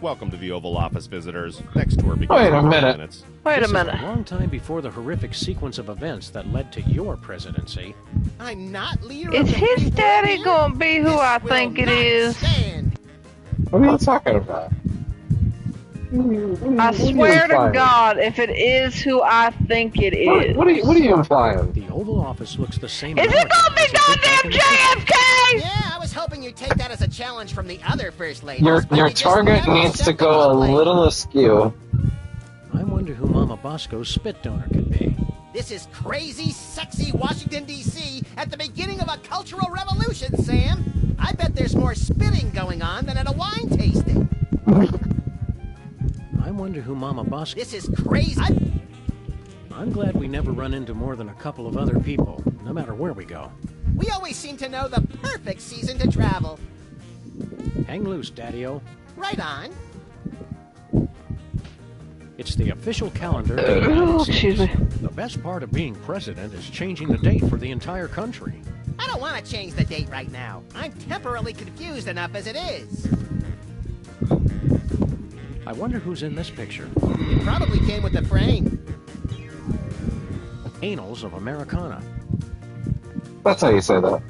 Welcome to the Oval Office, visitors. Next tour begins Wait a in 5 minute. minutes. Wait This a minute. is a long time before the horrific sequence of events that led to your presidency. I'm not leader Is of the his free daddy world gonna be who here. I This think will it not is? stand. What are you talking about? I swear to God, if it is who I think it is. What are you implying? The Oval Office looks the same. Is it gonna be as it did back in goddamn the 60s. JFK? Yeah, I was hoping you'd take that as a challenge from the other first ladies. Your but you just target never needs to stepped go a up late. little askew. I wonder who Mama Bosco's spit donor could be. This is crazy, sexy Washington, D.C. at the beginning of a cultural revolution, Sam. I bet there's more spitting going on than at a wine tasting. I wonder who Mama Bosco... This is crazy. I'm glad we never run into more than a couple of other people, no matter where we go. We always seem to know the perfect season to travel. Hang loose, Daddy-O. Right on. It's the official calendar of the United Excuse States. me. The best part of being president is changing the date for the entire country. I don't want to change the date right now. I'm temporarily confused enough as it is. I wonder who's in this picture. It probably came with the frame. Annals of Americana. That's how you say that.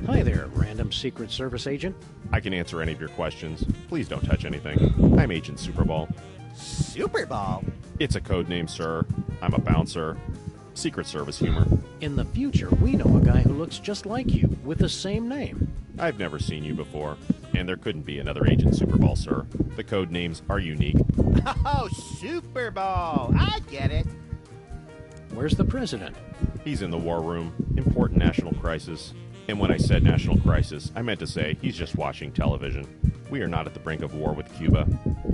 Hi there, random Secret Service agent. I can answer any of your questions. Please don't touch anything. I'm Agent Superball. Super Ball? It's a code name, sir. I'm a bouncer. Secret Service humor. In the future, we know a guy who looks just like you, with the same name. I've never seen you before, and there couldn't be another Agent Superball, sir. The code names are unique. Oh, Super Ball. I get it. Where's the president? He's in the war room. Important national crisis. And when I said national crisis, I meant to say he's just watching television. We are not at the brink of war with Cuba.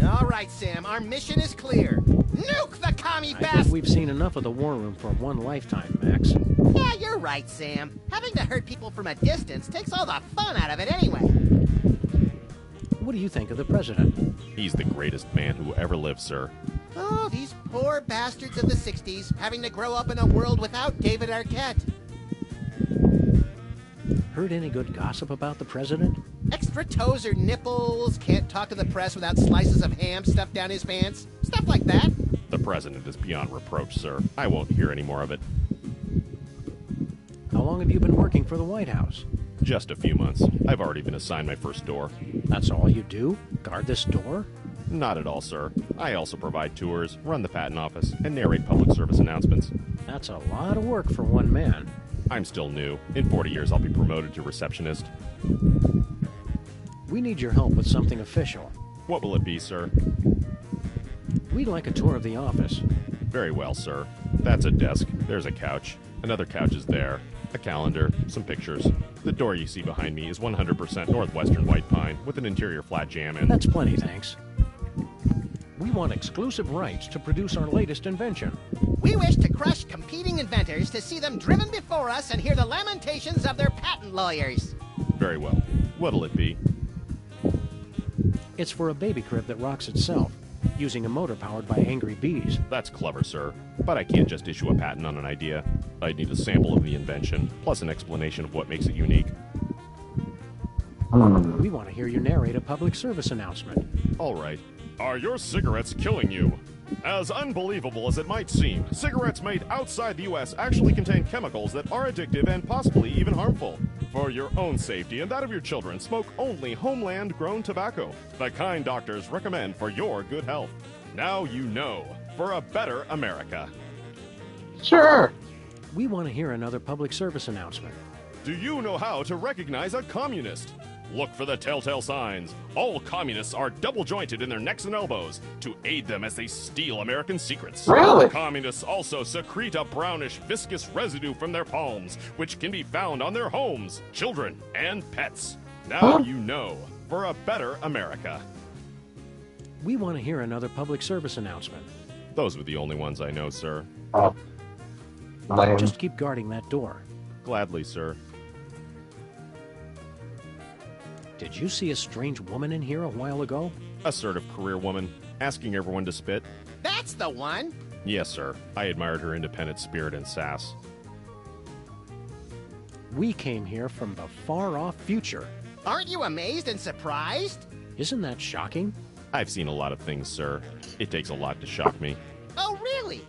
All right, Sam. Our mission is clear. Nuke the commie I bastard! think we've seen enough of the war room for one lifetime, Max. Yeah, you're right, Sam. Having to hurt people from a distance takes all the fun out of it anyway. What do you think of the president? He's the greatest man who ever lived, sir. Oh, these poor bastards of the 60s having to grow up in a world without David Arquette. Heard any good gossip about the president? Extra toes or nipples, can't talk to the press without slices of ham stuffed down his pants. Stuff like that. The president is beyond reproach, sir. I won't hear any more of it. How long have you been working for the White House? Just a few months. I've already been assigned my first door. That's all you do? Guard this door? Not at all, sir. I also provide tours, run the patent office, and narrate public service announcements. That's a lot of work for one man. I'm still new. In 40 years, I'll be promoted to receptionist. We need your help with something official. What will it be, sir? We'd like a tour of the office. Very well, sir. That's a desk. There's a couch. Another couch is there. A calendar. Some pictures. The door you see behind me is 100% Northwestern white pine with an interior flat jam in. That's plenty, thanks. We want exclusive rights to produce our latest invention. We wish to crush competing inventors to see them driven before us and hear the lamentations of their patent lawyers. Very well. What'll it be? It's for a baby crib that rocks itself, using a motor powered by angry bees. That's clever, sir. But I can't just issue a patent on an idea. I'd need a sample of the invention, plus an explanation of what makes it unique. We want to hear you narrate a public service announcement. All right. Are your cigarettes killing you? As unbelievable as it might seem, cigarettes made outside the U.S. actually contain chemicals that are addictive and possibly even harmful. For your own safety and that of your children, smoke only homeland-grown tobacco, the kind doctors recommend for your good health. Now you know, for a better America. Sure. We want to hear another public service announcement. Do you know how to recognize a communist? Look for the telltale signs. All communists are double-jointed in their necks and elbows to aid them as they steal American secrets. Really? Communists also secrete a brownish, viscous residue from their palms, which can be found on their homes, children, and pets. Now you know, for a better America. We want to hear another public service announcement. Those were the only ones I know, sir. Lame. Just keep guarding that door. Gladly, sir. Did you see a strange woman in here a while ago? Assertive career woman, asking everyone to spit. That's the one. Yes, sir. I admired her independent spirit and sass. We came here from the far-off future. Aren't you amazed and surprised? Isn't that shocking? I've seen a lot of things, sir. It takes a lot to shock me. Oh, really?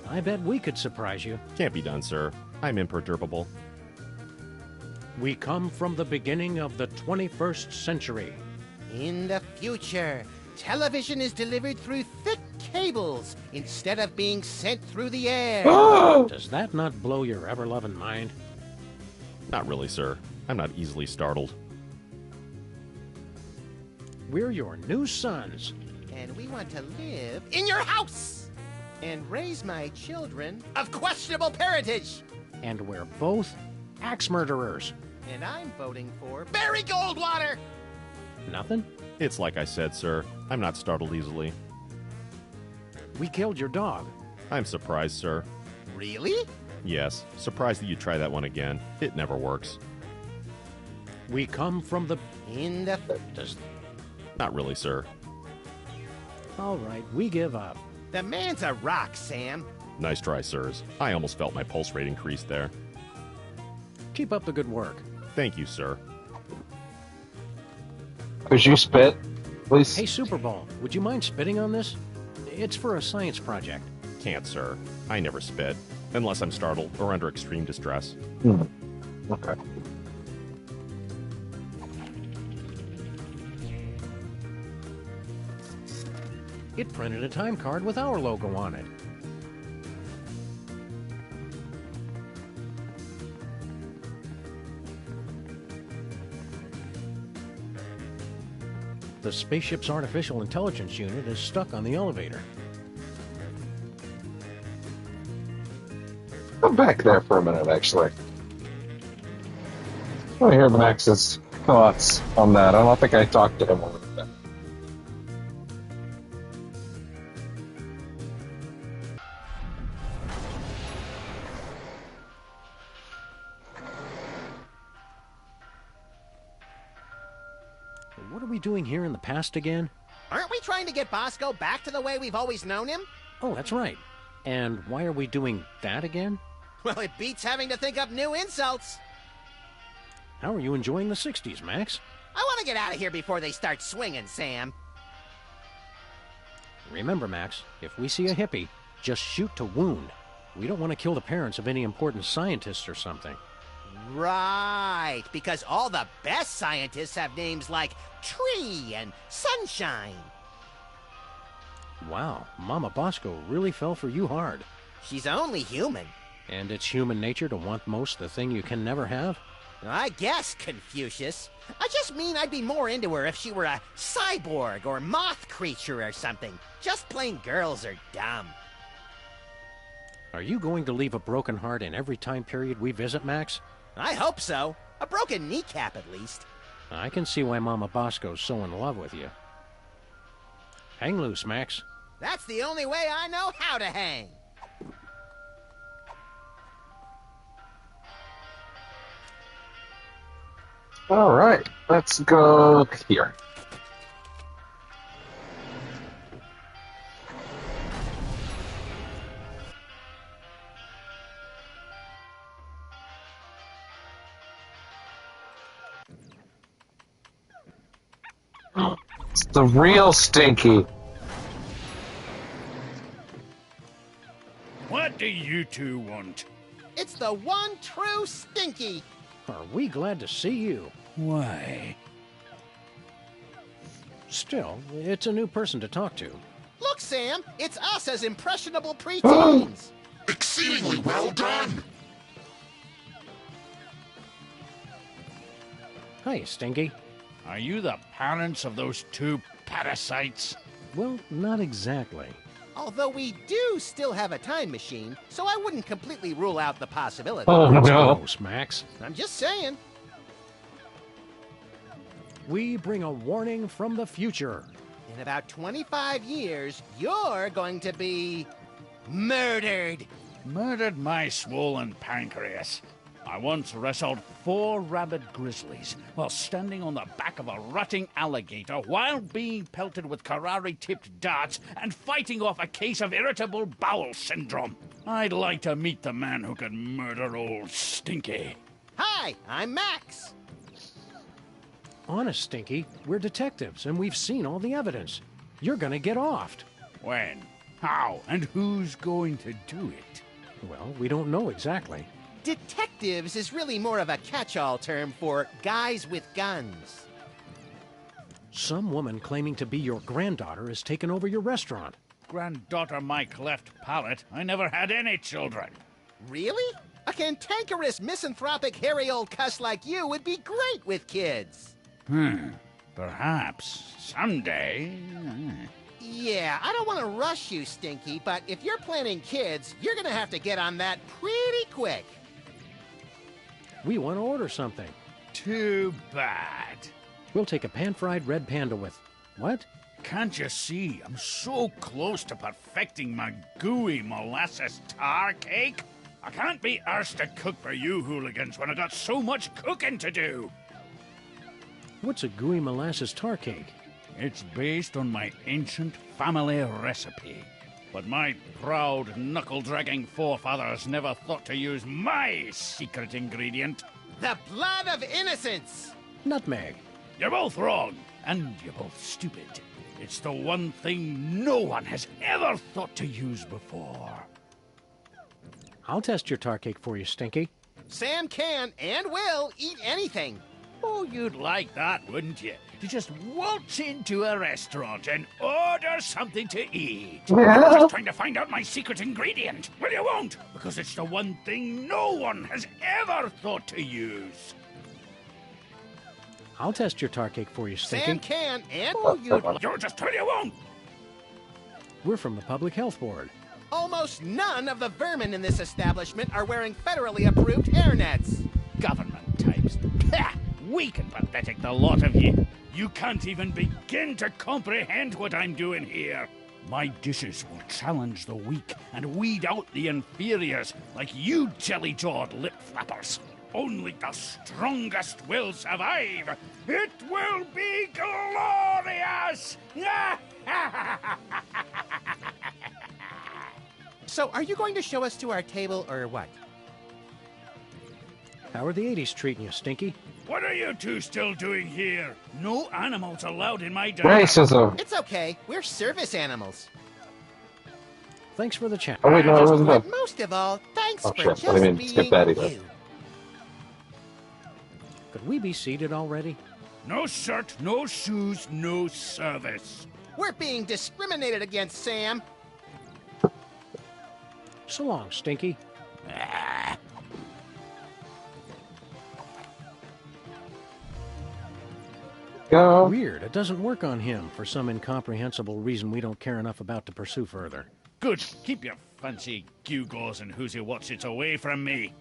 I bet we could surprise you. Can't be done, sir. I'm imperturbable. We come from the beginning of the 21st century. In the future, television is delivered through thick cables instead of being sent through the air. Does that not blow your ever-loving mind? Not really, sir. I'm not easily startled. We're your new sons. And we want to live in your house. And raise my children of questionable parentage. And we're both axe murderers. And I'm voting for Barry Goldwater! Nothing? It's like I said, sir. I'm not startled easily. We killed your dog. I'm surprised, sir. Really? Yes, surprised that you try that one again. It never works. We come from the... In the... Not really, sir. All right, we give up. The man's a rock, Sam. Nice try, sirs. I almost felt my pulse rate increase there. Keep up the good work. Thank you, sir. Could you spit, please? Hey, Super Bowl, would you mind spitting on this? It's for a science project. Can't, sir. I never spit. Unless I'm startled or under extreme distress. Okay. It printed a time card with our logo on it. The spaceship's artificial intelligence unit is stuck on the elevator. Come back there for a minute, actually. I want to hear Max's thoughts on that. I don't think I talked to him over that. What are we doing here in the past again? Aren't we trying to get Bosco back to the way we've always known him? Oh, that's right. And why are we doing that again? Well, it beats having to think up new insults. How are you enjoying the 60s, Max? I want to get out of here before they start swinging, Sam. Remember, Max, if we see a hippie, just shoot to wound. We don't want to kill the parents of any important scientists or something. Right, because all the best scientists have names like Tree and Sunshine. Wow, Mama Bosco really fell for you hard. She's only human. And it's human nature to want most the thing you can never have? I guess, Confucius. I just mean I'd be more into her if she were a cyborg or moth creature or something. Just plain girls are dumb. Are you going to leave a broken heart in every time period we visit, Max? I hope so. A broken kneecap, at least. I can see why Mama Bosco's so in love with you. Hang loose, Max. That's the only way I know how to hang. All right, let's go here. It's the real Stinky. What do you two want? It's the one true Stinky. Are we glad to see you? Why? Still, it's a new person to talk to. Look, Sam, it's us as impressionable preteens. Exceedingly well done! Hi, Stinky. Are you the parents of those two parasites? Well, not exactly. Although we do still have a time machine, so I wouldn't completely rule out the possibility. Oh no. Close, Max. I'm just saying. We bring a warning from the future. In about 25 years, you're going to be murdered. Murdered my swollen pancreas. I once wrestled 4 rabid grizzlies while standing on the back of a rutting alligator while being pelted with Karari-tipped darts and fighting off a case of irritable bowel syndrome. I'd like to meet the man who could murder old Stinky. Hi, I'm Max. Honest, Stinky, we're detectives, and we've seen all the evidence. You're gonna get offed. When? How? And who's going to do it? Well, we don't know exactly. Detectives is really more of a catch-all term for guys with guns. Some woman claiming to be your granddaughter has taken over your restaurant. Granddaughter my cleft palate. I never had any children. Really? A cantankerous, misanthropic, hairy old cuss like you would be great with kids. Perhaps. Someday. Yeah, I don't want to rush you, Stinky, but if you're planning kids, you're gonna have to get on that pretty quick. We want to order something. Too bad. We'll take a pan-fried red panda with... What? Can't you see? I'm so close to perfecting my gooey molasses tar cake. I can't be arsed to cook for you hooligans when I got so much cooking to do. What's a gooey molasses tar cake? It's based on my ancient family recipe. But my proud, knuckle-dragging forefathers never thought to use my secret ingredient. The blood of innocence! Nutmeg. You're both wrong, and you're both stupid. It's the one thing no one has ever thought to use before. I'll test your tar cake for you, Stinky. Sam can and will eat anything. Oh, you'd like that, wouldn't you? To just waltz into a restaurant and order something to eat. You're just trying to find out my secret ingredient. Well, you won't, because it's the one thing no one has ever thought to use. I'll test your tar cake for you, Stinky. Sam can and You're just tell you won't. We're from the Public Health Board. almost none of the vermin in this establishment are wearing federally approved hairnets. Government types. Pah! Weak and pathetic, the lot of you. You can't even begin to comprehend what I'm doing here. My dishes will challenge the weak and weed out the inferiors like you jelly-jawed lip-flappers. Only the strongest will survive. It will be glorious! So, are you going to show us to our table, or what? How are the 80s treating you, Stinky? What are you two still doing here? No animals allowed in my diner. Racism. It's okay. We're service animals. Thanks for the chat. Oh, wait, no, it wasn't But that. most of all, thanks Oh, for shit. just I didn't being skip that either. you. Could we be seated already? No shirt, no shoes, no service. We're being discriminated against, Sam. So long, Stinky. Go. Weird, it doesn't work on him for some incomprehensible reason we don't care enough about to pursue further. Good. Keep your fancy gewgaws and who's who what's it's away from me.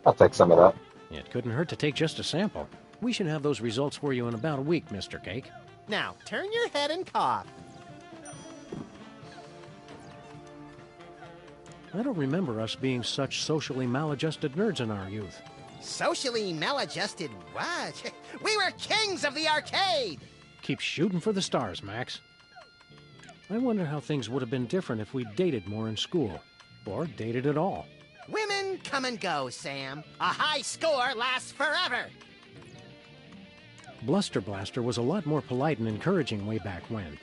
I'll take some of that. It couldn't hurt to take just a sample. We should have those results for you in about a week, Mr. Cake. Now, turn your head and cough. I don't remember us being such socially maladjusted nerds in our youth. Socially maladjusted what? We were kings of the arcade! Keep shooting for the stars, Max. I wonder how things would have been different if we dated more in school. Or dated at all. Women come and go, Sam. A high score lasts forever. Bluster Blaster was a lot more polite and encouraging way back when.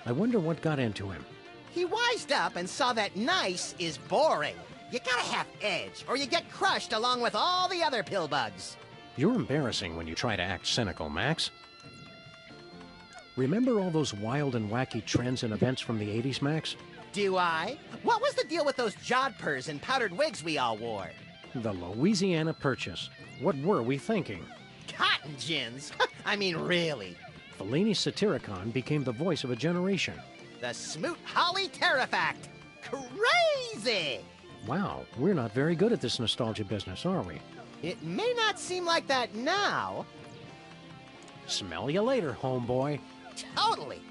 I wonder what got into him. He wised up and saw that nice is boring. You gotta have edge, or you get crushed along with all the other pillbugs. You're embarrassing when you try to act cynical, Max. Remember all those wild and wacky trends and events from the 80s, Max? Do I? What was the deal with those jodhpurs and powdered wigs we all wore? The Louisiana Purchase. What were we thinking? Cotton gins? I mean, really. Fellini's Satyricon became the voice of a generation. The Smoot Holly Terrifact. Crazy! Wow, we're not very good at this nostalgia business, are we? It may not seem like that now. Smell you later, homeboy. Totally.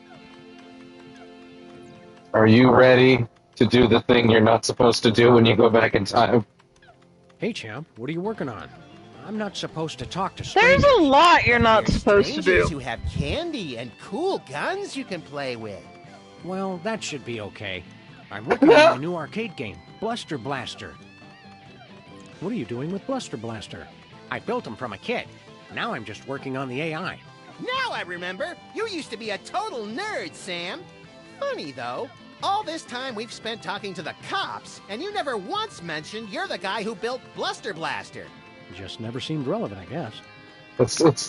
Are you ready to do the thing you're not supposed to do when you go back in time? Hey, champ, what are you working on? I'm not supposed to talk to There's strangers. a lot you're not There's supposed to strangers do. who have candy and cool guns you can play with. Well, that should be okay. I'm working on my new arcade game, Bluster Blaster. What are you doing with Bluster Blaster? I built him from a kit. Now I'm just working on the AI. Now I remember. You used to be a total nerd, Sam. Funny, though. All this time we've spent talking to the cops, and you never once mentioned you're the guy who built Bluster Blaster. Just never seemed relevant, I guess.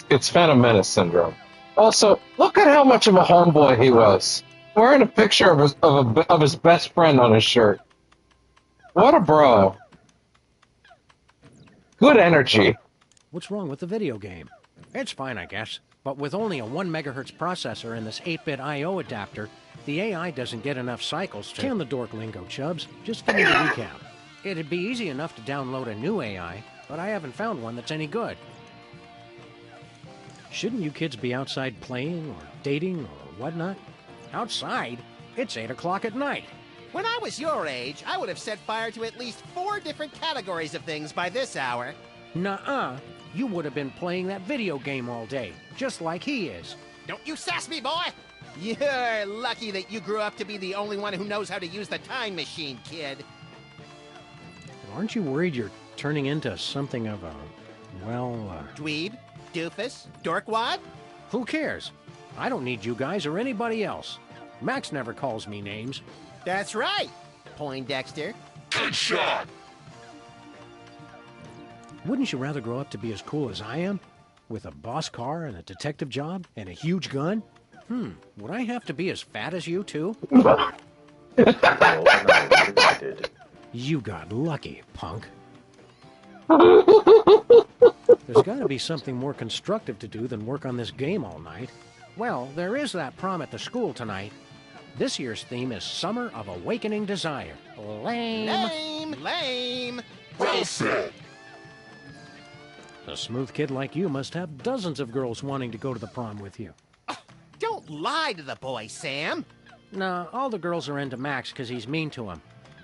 It's Phantom Menace syndrome. Also, look at how much of a homeboy he was. Wearing a picture of his best friend on his shirt. What a bro. Good energy. What's wrong with the video game? It's fine, I guess. But with only a 1 megahertz processor and this 8-bit I/O adapter, the AI doesn't get enough cycles to... Can the dork lingo, Chubbs. Just give me the recap. It'd be easy enough to download a new AI, but I haven't found one that's any good. Shouldn't you kids be outside playing or dating or whatnot? Outside? It's 8 o'clock at night. When I was your age, I would have set fire to at least 4 different categories of things by this hour. Nuh-uh. You would have been playing that video game all day, just like he is. Don't you sass me, boy! You're lucky that you grew up to be the only one who knows how to use the time machine, kid. Aren't you worried you're turning into something of a, Dweeb? Doofus? Dorkwad? Who cares? I don't need you guys or anybody else. Max never calls me names. That's right, Poindexter. Good shot! Wouldn't you rather grow up to be as cool as I am? With a boss car and a detective job and a huge gun? Would I have to be as fat as you, too? You got lucky, punk. There's got to be something more constructive to do than work on this game all night. Well, there is that prom at the school tonight. This year's theme is Summer of Awakening Desire. Lame. Lame. Lame. Well said. A smooth kid like you must have dozens of girls wanting to go to the prom with you. Don't lie to the boy, Sam. Nah, all the girls are into Max because he's mean to them.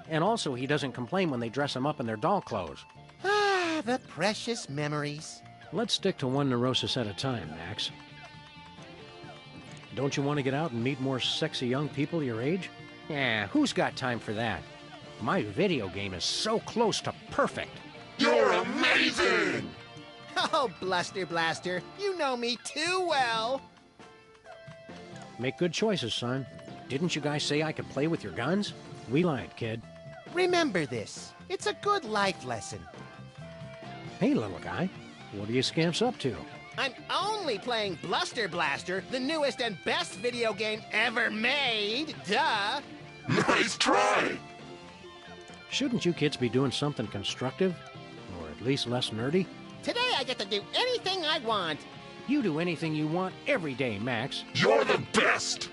And also, he doesn't complain when they dress him up in their doll clothes. Ah, the precious memories. Let's stick to one neurosis at a time, Max. Don't you want to get out and meet more sexy young people your age? Yeah, who's got time for that? My video game is so close to perfect. You're amazing! Oh, Bluster Blaster, you know me too well. Make good choices, son. Didn't you guys say I could play with your guns? We lied, kid. Remember this. It's a good life lesson. Hey, little guy. What are you scamps up to? I'm only playing Bluster Blaster, the newest and best video game ever made. Duh! Nice try! Shouldn't you kids be doing something constructive? Or at least less nerdy? Today I get to do anything I want. You do anything you want every day, Max. You're the best!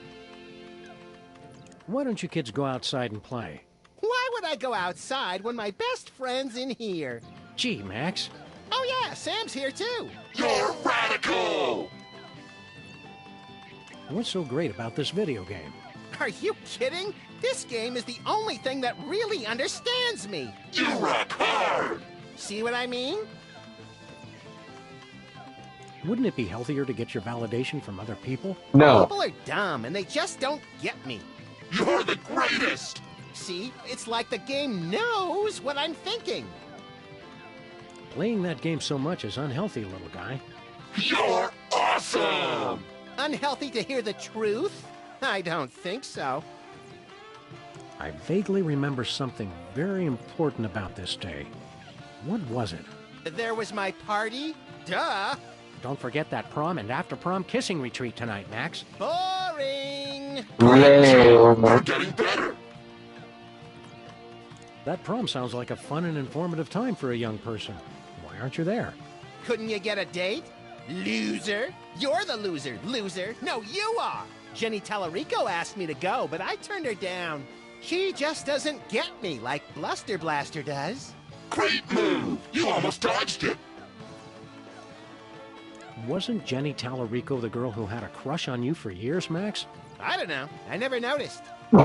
Why don't you kids go outside and play? Why would I go outside when my best friend's in here? Gee, Max. Oh yeah, Sam's here too. You're radical! What's so great about this video game? Are you kidding? This game is the only thing that really understands me. You rock hard! See what I mean? Wouldn't it be healthier to get your validation from other people? No. People are dumb and they just don't get me. You're the greatest! See, it's like the game knows what I'm thinking. Playing that game so much is unhealthy, little guy. You're awesome! Unhealthy to hear the truth? I don't think so. I vaguely remember something very important about this day. What was it? There was my party? Duh! Don't forget that prom and after-prom kissing retreat tonight, Max. Boring! We're getting better! That prom sounds like a fun and informative time for a young person. Why aren't you there? Couldn't you get a date? Loser! You're the loser, loser! No, you are! Jenny Tallarico asked me to go, but I turned her down. She just doesn't get me like Bluster Blaster does. Great move! You almost dodged it! Wasn't Jenny Tallarico the girl who had a crush on you for years, Max? I don't know. I never noticed.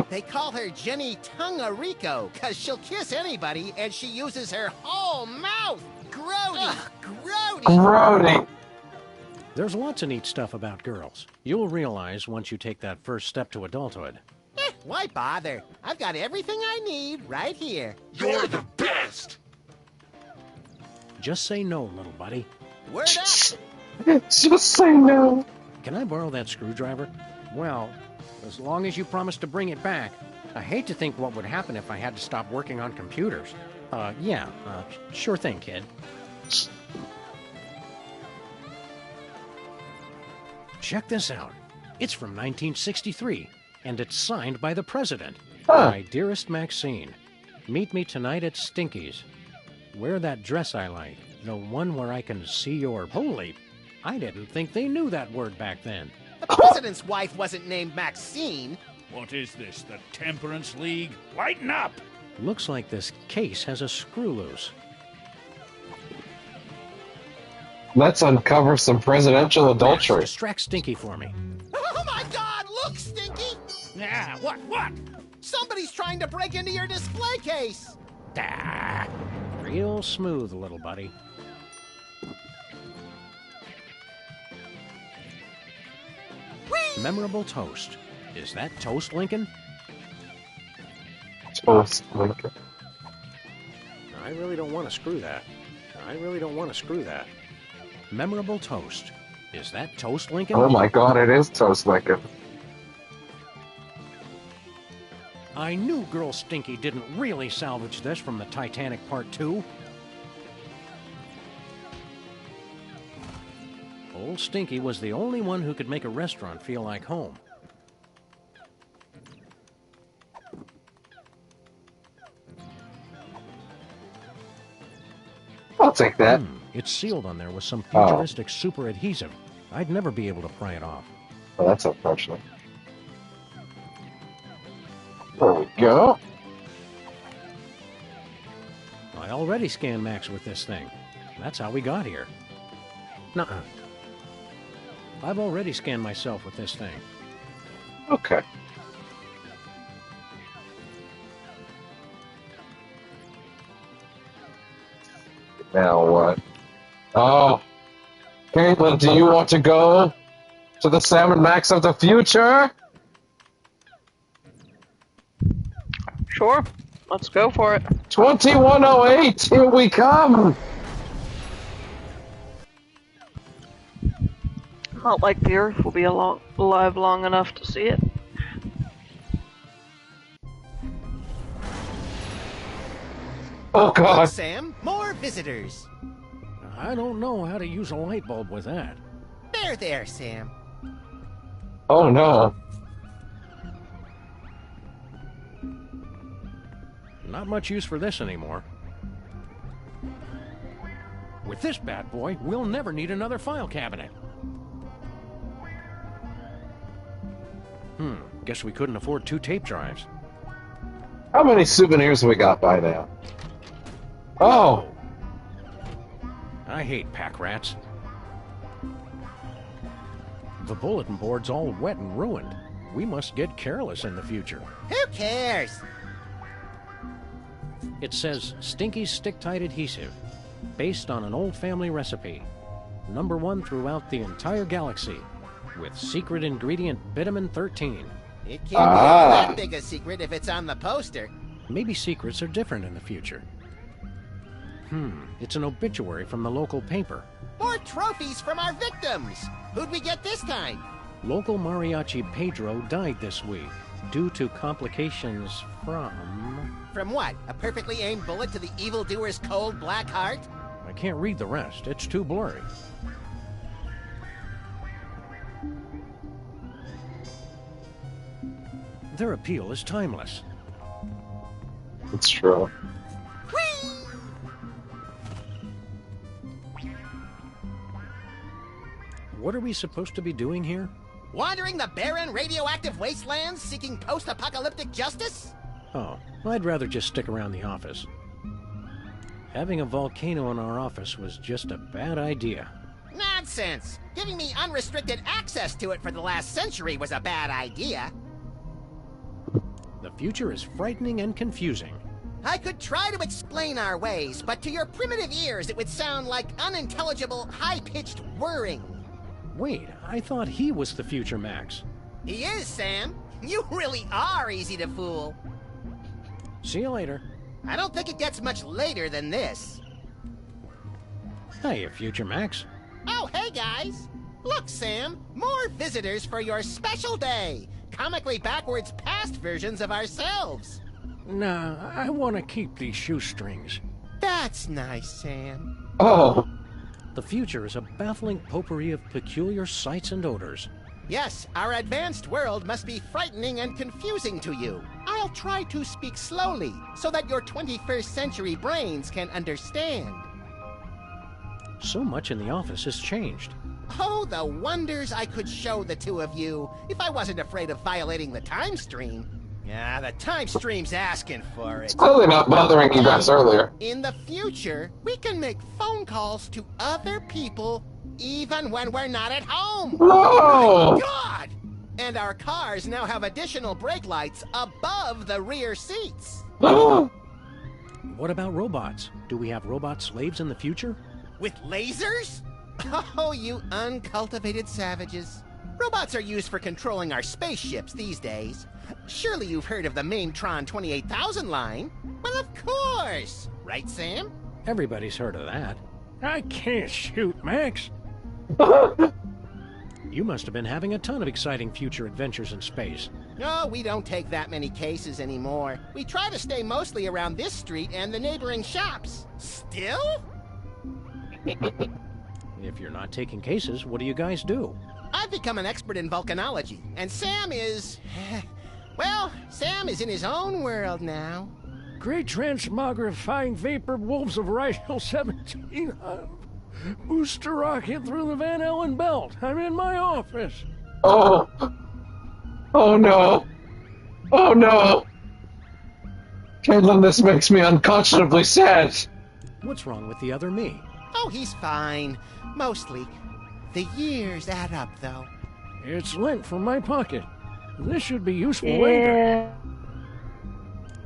They call her Jenny Tungarico, because she'll kiss anybody, and she uses her whole mouth. Grody! Ugh, grody! Grody! There's lots of neat stuff about girls. You'll realize once you take that first step to adulthood. Why bother? I've got everything I need right here. You're the best! Just say no, little buddy. Word up! Just say no. Can I borrow that screwdriver? Well, as long as you promise to bring it back. I hate to think what would happen if I had to stop working on computers. Sure thing, kid. Check this out. It's from 1963, and it's signed by the president. Huh. My dearest Maxine, meet me tonight at Stinky's. Wear that dress I like, the one where I can see your... Holy I didn't think they knew that word back then. The president's wife wasn't named Maxine. What is this, the Temperance League? Lighten up! Looks like this case has a screw loose. Let's uncover some presidential adultery. Distract Stinky for me. Oh my God! Look, Stinky! Yeah, what? Somebody's trying to break into your display case. Ah, real smooth, little buddy. Whee! Memorable toast. Is that toast, Lincoln? Toast, Lincoln. I really don't want to screw that. Memorable toast. Is that toast, Lincoln? Oh my God, it is toast, Lincoln. I knew Girl Stinky didn't really salvage this from the Titanic Part 2. Old Stinky was the only one who could make a restaurant feel like home. I'll take that. It's sealed on there with some futuristic super adhesive. I'd never be able to pry it off. Oh, that's unfortunate. There we go. I already scanned Max with this thing. That's how we got here. Nuh-uh. I've already scanned myself with this thing. Okay. Now what? Oh, Caitlin, do you want to go to the Sam and Max of the future? Sure. Let's go for it. 2108, here we come! Not like the Earth will be alive long enough to see it. Oh God! Look, Sam, more visitors. I don't know how to use a light bulb with that. There, Sam. Oh no. Not much use for this anymore. With this bad boy, we'll never need another file cabinet. Guess we couldn't afford 2 tape drives. How many souvenirs have we got by now? Oh! I hate pack rats. The bulletin board's all wet and ruined. We must get careless in the future. Who cares? It says Stinky's Stick-Tight Adhesive, based on an old family recipe. #1 throughout the entire galaxy, with secret ingredient Bitumen 13. It can't be all that big a secret if it's on the poster. Maybe secrets are different in the future. It's an obituary from the local paper. More trophies from our victims. Who'd we get this time? Local mariachi Pedro died this week due to complications from... From what? A perfectly aimed bullet to the evildoer's cold black heart? I can't read the rest. It's too blurry. Their appeal is timeless. It's true. Whee! What are we supposed to be doing here? Wandering the barren, radioactive wastelands seeking post-apocalyptic justice? Oh, I'd rather just stick around the office. Having a volcano in our office was just a bad idea. Nonsense! Giving me unrestricted access to it for the last century was a bad idea. The future is frightening and confusing. I could try to explain our ways, but to your primitive ears it would sound like unintelligible, high-pitched whirring. Wait, I thought he was the future Max. He is, Sam. You really are easy to fool. See you later. I don't think it gets much later than this. Hiya, future Max. Oh, hey, guys. Look, Sam, more visitors for your special day. Comically backwards past versions of ourselves. Nah, I want to keep these shoestrings. That's nice, Sam. Oh! The future is a baffling potpourri of peculiar sights and odors. Yes, our advanced world must be frightening and confusing to you. I'll try to speak slowly, so that your 21st century brains can understand. So much in the office has changed. Oh, the wonders I could show the two of you if I wasn't afraid of violating the time stream. Yeah, the time stream's asking for it. It's clearly not bothering you guys earlier. In the future, we can make phone calls to other people even when we're not at home. Whoa! Oh my God! And our cars now have additional brake lights above the rear seats. What about robots? Do we have robot slaves in the future? With lasers? Oh, you uncultivated savages. Robots are used for controlling our spaceships these days. Surely you've heard of the Maintron 28,000 line? Well, of course! Right, Sam? Everybody's heard of that. I can't shoot, Max. You must have been having a ton of exciting future adventures in space. No, we don't take that many cases anymore. We try to stay mostly around this street and the neighboring shops. Still? If you're not taking cases, what do you guys do? I've become an expert in volcanology, and Sam is... Well, Sam is in his own world now. Great transmogrifying vapor wolves of Rigel 17. Booster rocket through the Van Allen belt. I'm in my office. Oh. Oh no. Oh no. Caitlin, this makes me unconscionably sad. What's wrong with the other me? Oh, he's fine. Mostly. The years add up, though. It's lint from my pocket. This should be useful later.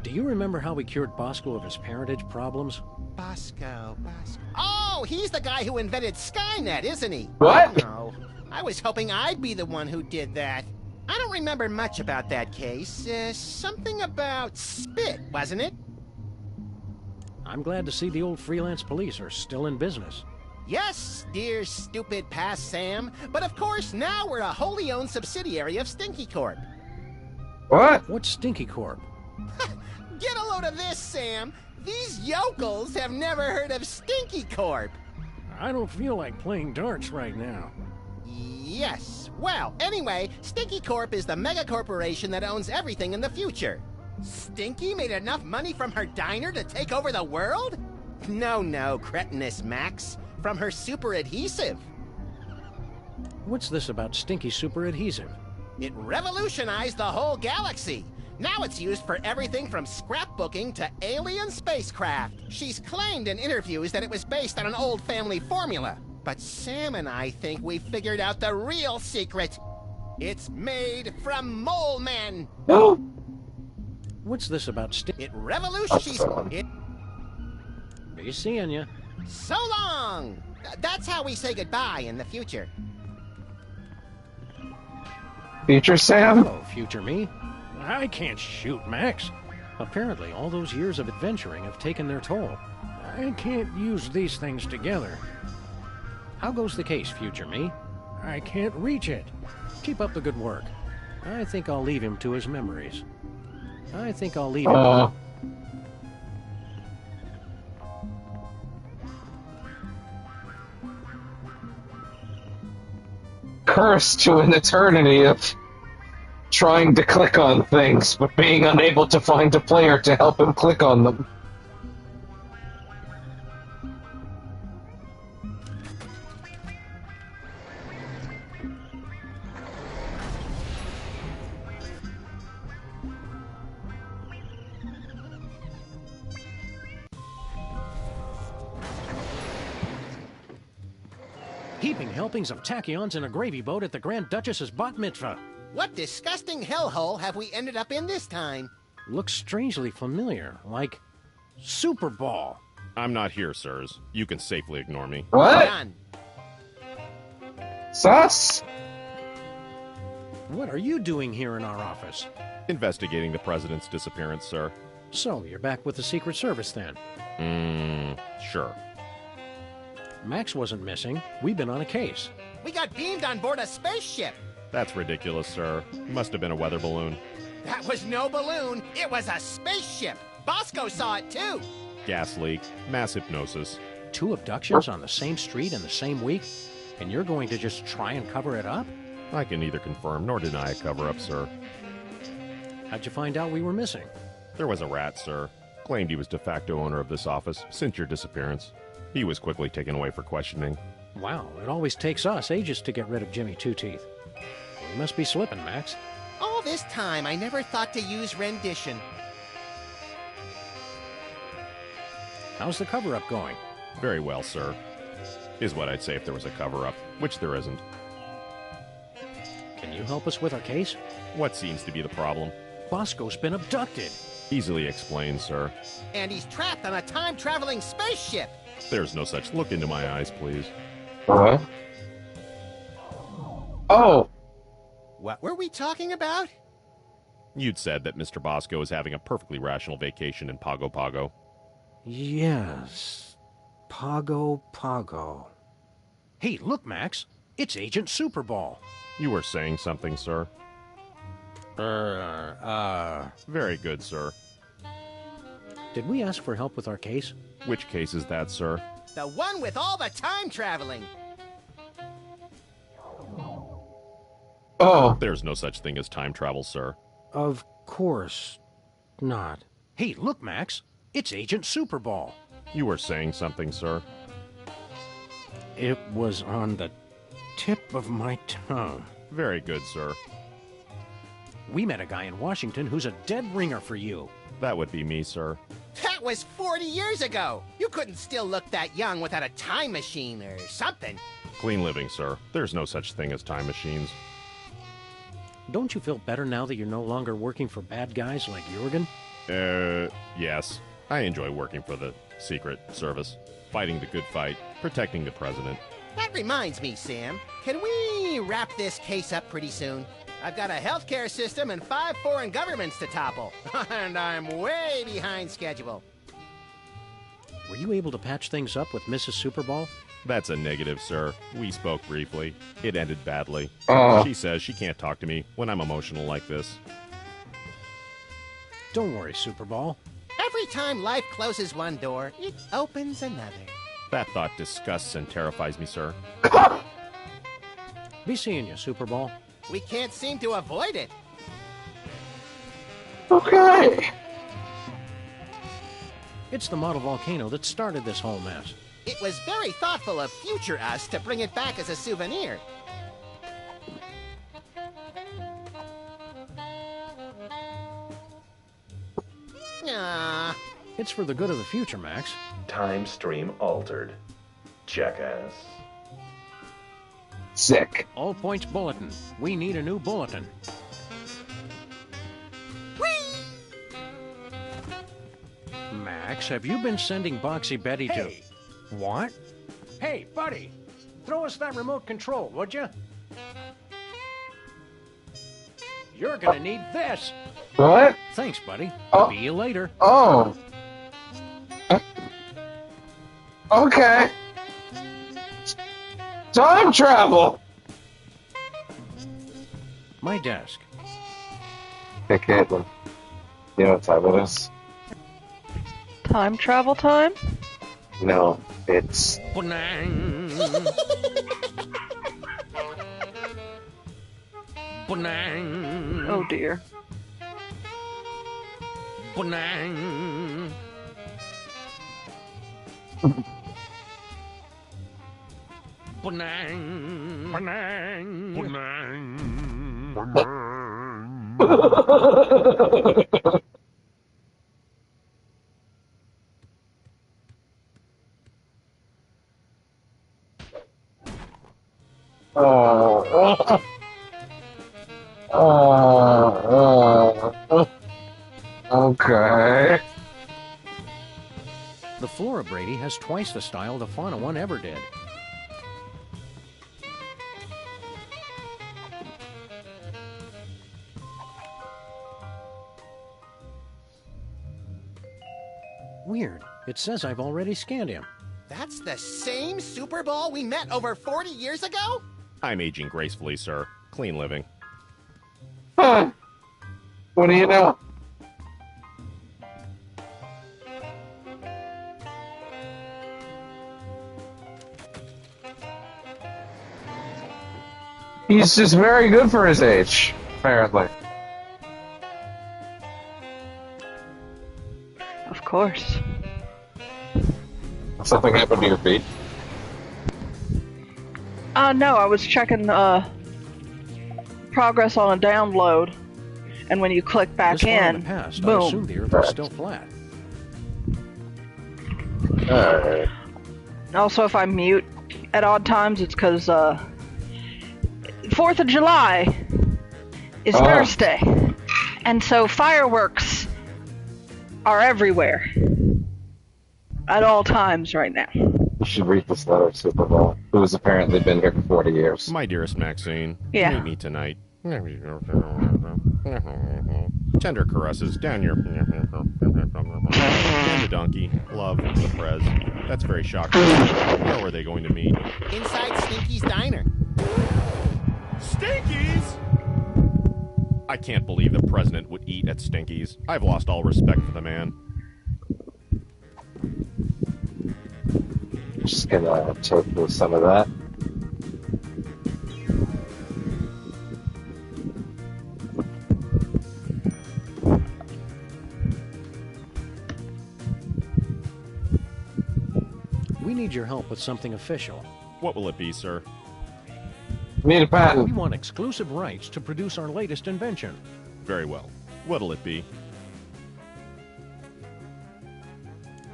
Do you remember how we cured Bosco of his parentage problems? Bosco. Oh, he's the guy who invented Skynet, isn't he? What? No. I was hoping I'd be the one who did that. I don't remember much about that case. Something about spit, wasn't it? I'm glad to see the old freelance police are still in business. Yes, dear stupid past Sam. But of course, now we're a wholly owned subsidiary of Stinky Corp. What? What's Stinky Corp? Get a load of this, Sam. These yokels have never heard of Stinky Corp. I don't feel like playing darts right now. Yes. Well, anyway, Stinky Corp is the mega corporation that owns everything in the future. Stinky made enough money from her diner to take over the world? No, cretinous Max. From her super adhesive. What's this about Stinky super adhesive? It revolutionized the whole galaxy. Now it's used for everything from scrapbooking to alien spacecraft. She's claimed in interviews that it was based on an old family formula. But Sam and I think we figured out the real secret. It's made from mole men. No. What's this about Stinky? It revolutionized... Be seeing ya. So long! That's how we say goodbye in the future. Future Sam? Hello, future me. I can't shoot, Max. Apparently, all those years of adventuring have taken their toll. I can't use these things together. How goes the case, future me? I can't reach it. Keep up the good work. I think I'll leave him to his memories. I think I'll leave him... Cursed to an eternity of trying to click on things, but being unable to find a player to help him click on them. Heaping helpings of tachyons in a gravy boat at the Grand Duchess's bat mitzvah. What disgusting hellhole have we ended up in this time? Looks strangely familiar, like Super Ball. I'm not here, sirs. You can safely ignore me. What? Done. Sus? What are you doing here in our office? Investigating the president's disappearance, sir. So, you're back with the Secret Service then? Sure. Max wasn't missing. We've been on a case. We got beamed on board a spaceship. That's ridiculous, sir. Must have been a weather balloon. That was no balloon. It was a spaceship. Bosco saw it too. Gas leak. Mass hypnosis. 2 abductions on the same street in the same week? And you're going to just try and cover it up? I can neither confirm nor deny a cover-up, sir. How'd you find out we were missing? There was a rat, sir. Claimed he was de facto owner of this office since your disappearance. He was quickly taken away for questioning. Wow, it always takes us ages to get rid of Jimmy Two-Teeth. We must be slipping, Max. All this time, I never thought to use rendition. How's the cover-up going? Very well, sir. Is what I'd say if there was a cover-up, which there isn't. Can you help us with our case? What seems to be the problem? Bosco's been abducted. Easily explained, sir. And he's trapped on a time-traveling spaceship. There's no such look into my eyes, please. What? Oh! What were we talking about? You'd said that Mr. Bosco is having a perfectly rational vacation in Pago Pago. Yes. Pago. Hey, look, Max. It's Agent Superball. You were saying something, sir? Very good, sir. Did we ask for help with our case? Which case is that, sir? The one with all the time traveling. Oh! There's no such thing as time travel, sir. Of course not. Hey, look, Max. It's Agent Superball. You were saying something, sir? It was on the tip of my tongue. Very good, sir. We met a guy in Washington who's a dead ringer for you. That would be me, sir. That was 40 years ago. You couldn't still look that young without a time machine or something. Clean living, sir. There's no such thing as time machines. Don't you feel better now that you're no longer working for bad guys like Jurgen? Yes. I enjoy working for the Secret Service, fighting the good fight, protecting the president. That reminds me, Sam. Can we wrap this case up pretty soon? I've got a healthcare system and 5 foreign governments to topple. And I'm way behind schedule. Were you able to patch things up with Mrs. Superball? That's a negative, sir. We spoke briefly. It ended badly. She says she can't talk to me when I'm emotional like this. Don't worry, Superball. Every time life closes one door, it opens another. That thought disgusts and terrifies me, sir. Be seeing you, Superball. We can't seem to avoid it. Okay! It's the model volcano that started this whole mess. It was very thoughtful of future us to bring it back as a souvenir. Ah. It's for the good of the future, Max. Time stream altered. Jackass. Sick. All points bulletin. We need a new bulletin. Max, have you been sending Boxy Betty to... What? Hey, buddy! Throw us that remote control, would you? You're gonna need this! What? Thanks, buddy. Oh. See you later. Oh. Okay. Time travel! My desk. Hey, Caitlin. You know what time it is? Time travel time? No, it's... Oh dear. Okay. The Flora Brady has twice the style the Fauna one ever did. Weird. It says I've already scanned him. That's the same Super Bowl we met over 40 years ago? I'm aging gracefully, sir. Clean living. Huh. What do you know? He's just very good for his age, apparently. Of course. Something happened to your feet? No, I was checking progress on a download, and when you click back This far in, the past, I boom. assumed the Earth was still flat. Alright. Also, if I mute at odd times, it's because 4th of July is Thursday, and so fireworks are everywhere at all times right now. You should read this letter, Super Bowl, who has apparently been here for 40 years. My dearest Maxine, Yeah. meet me tonight. Tender caresses down your... And the donkey. Love, the Prez. That's very shocking. Where were they going to meet? Inside Stinky's Diner. Stinkies! I can't believe the president would eat at Stinky's. I've lost all respect for the man. Just gonna take some of that. We need your help with something official. What will it be, sir? Need a We patent. want exclusive rights to produce our latest invention. Very well. What'll it be?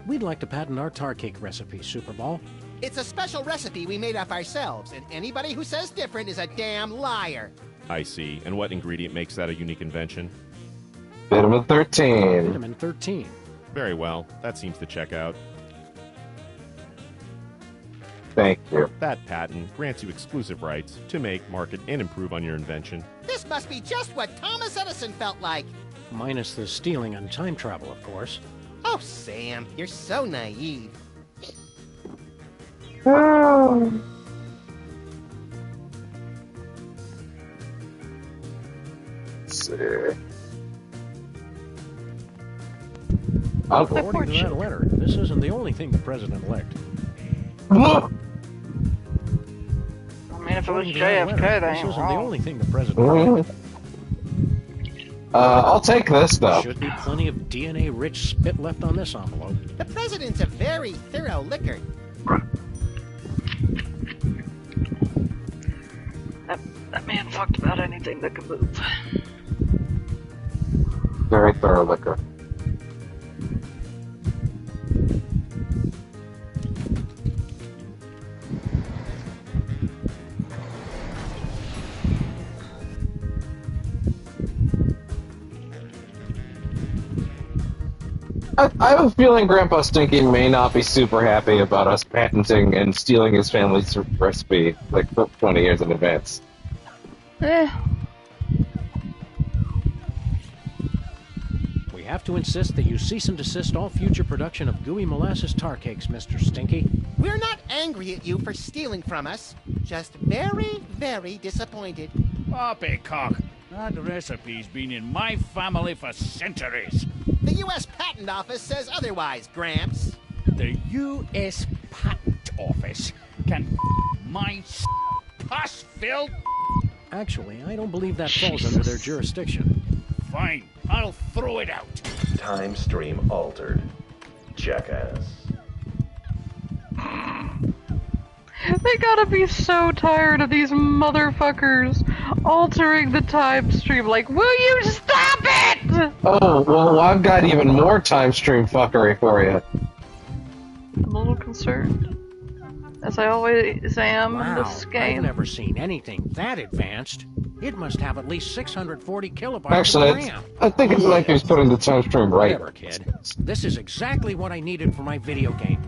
We'd like to patent our tar cake recipe, Superball. It's a special recipe we made up ourselves, and anybody who says different is a damn liar. I see. And what ingredient makes that a unique invention? Vitamin 13. Vitamin 13. Very well. That seems to check out. Thank you. That patent grants you exclusive rights to make, market, and improve on your invention. This must be just what Thomas Edison felt like. Minus the stealing and time travel, of course. Oh, Sam, you're so naive. Let's see. According to that letter, this isn't the only thing the president-elect. I mean, if it was According to that JFK, letter, that this ain't isn't the wrong. only thing the president-elect. I'll take this, though. Should be plenty of DNA-rich spit left on this envelope. The president's a very thorough licker. That man fucked about anything that can move. Very thorough liquor. I have a feeling Grandpa Stinky may not be super happy about us patenting and stealing his family's recipe like 20 years in advance. We have to insist that you cease and desist all future production of gooey molasses tar cakes, Mr. Stinky. We're not angry at you for stealing from us. Just very, very disappointed. Poppycock, that recipe's been in my family for centuries. The U.S. Patent Office says otherwise, Gramps. The U.S. Patent Office can my pus-filled... Actually, I don't believe that falls under their jurisdiction. Fine, I'll throw it out. Time stream altered. Jackass. They gotta be so tired of these motherfuckers altering the time stream. Like, will you stop it? Oh, well, I've got even more time stream fuckery for you. I'm a little concerned, as I always am in this I've game. never seen anything that advanced. It must have at least 640 kilobytes Actually, of RAM. I think it might be putting the time stream right. Whatever, kid. This is exactly what I needed for my video game.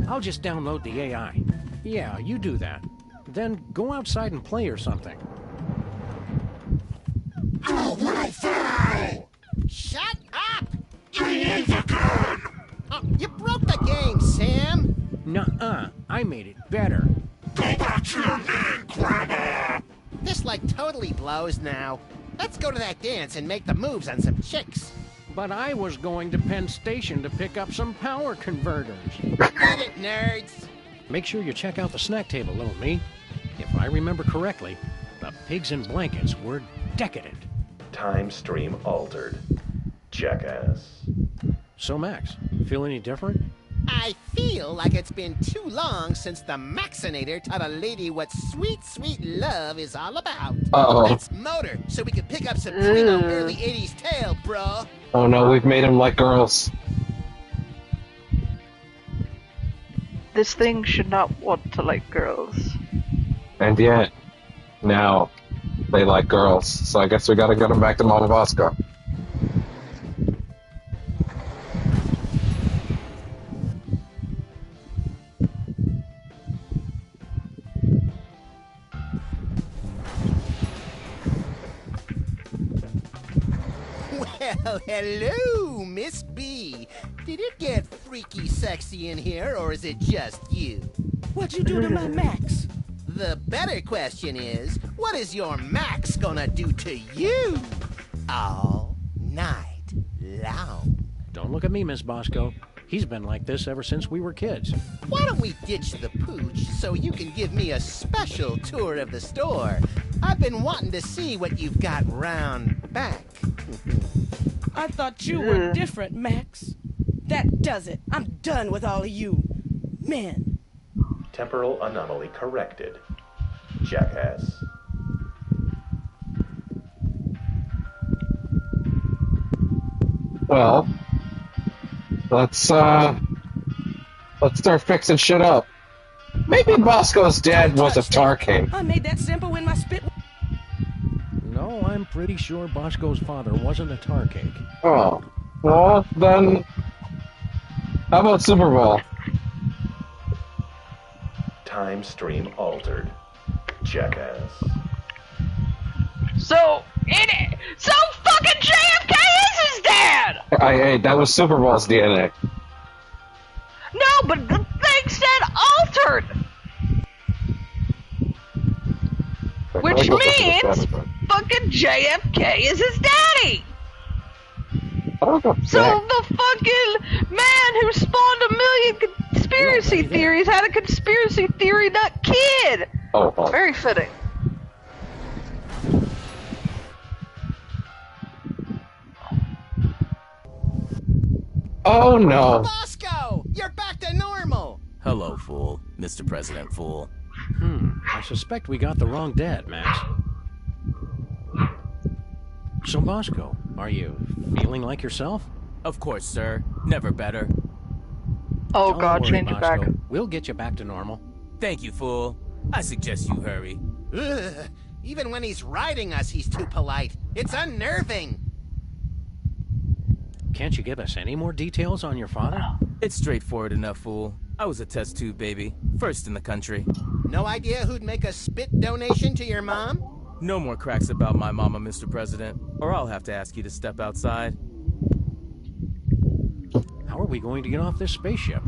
I'll just download the AI. Yeah, you do that. Then go outside and play or something. Oh, what a foul! Shut up! You need the gun! Oh, you broke the game, Sam. Nuh-uh. I made it better. Go back to your man, Grandma! This, like, totally blows now. Let's go to that dance and make the moves on some chicks. But I was going to Penn Station to pick up some power converters. Get it, nerds! Make sure you check out the snack table, little me. If I remember correctly, the pigs in blankets were decadent. Time stream altered. Jackass. So, Max, feel any different? I feel like it's been too long since the Maxinator taught a lady what sweet, sweet love is all about. Uh-oh. Let's motor so we can pick up some primo early 80s tail, bro. Oh no, we've made him like girls. This thing should not want to like girls. And yet, now, they like girls. So I guess we gotta get him back to Mama Bosco. Well, hello, Miss B. Did it get freaky sexy in here, or is it just you? What'd you do to my Max? The better question is, what is your Max gonna do to you? All night long. Don't look at me, Miss Bosco. He's been like this ever since we were kids. Why don't we ditch the pooch so you can give me a special tour of the store? I've been wanting to see what you've got round back. I thought you were different, Max. That does it. I'm done with all of you. Men. Temporal anomaly corrected. Jackass. Well, let's start fixing shit up. Maybe Bosco's dad was a tar king. I made that simple when my spit... No, I'm pretty sure Bosco's father wasn't a tar cake. Oh, well then, how about Super Bowl? Time stream altered. Jackass. So fucking JFK is his dad! Hey, that was Super Bowl's DNA. No, but the thing said altered! Which means fucking JFK is his daddy! So the fucking man who spawned a million conspiracy theories had a conspiracy theory nut kid! Oh. Very fitting. Oh no. Bosco! You're back to normal! Hello, fool. Mr. President Fool. I suspect we got the wrong dad, Max. So, Bosco, are you feeling like yourself? Of course, sir. Never better. Oh Don't god, worry, change it back. Bosco. We'll get you back to normal. Thank you, fool. I suggest you hurry. Ugh. Even when he's riding us, he's too polite. It's unnerving. Can't you give us any more details on your father? It's straightforward enough, fool. I was a test tube baby. First in the country. No idea who'd make a spit donation to your mom? No more cracks about my mama, Mr. President, or I'll have to ask you to step outside. How are we going to get off this spaceship?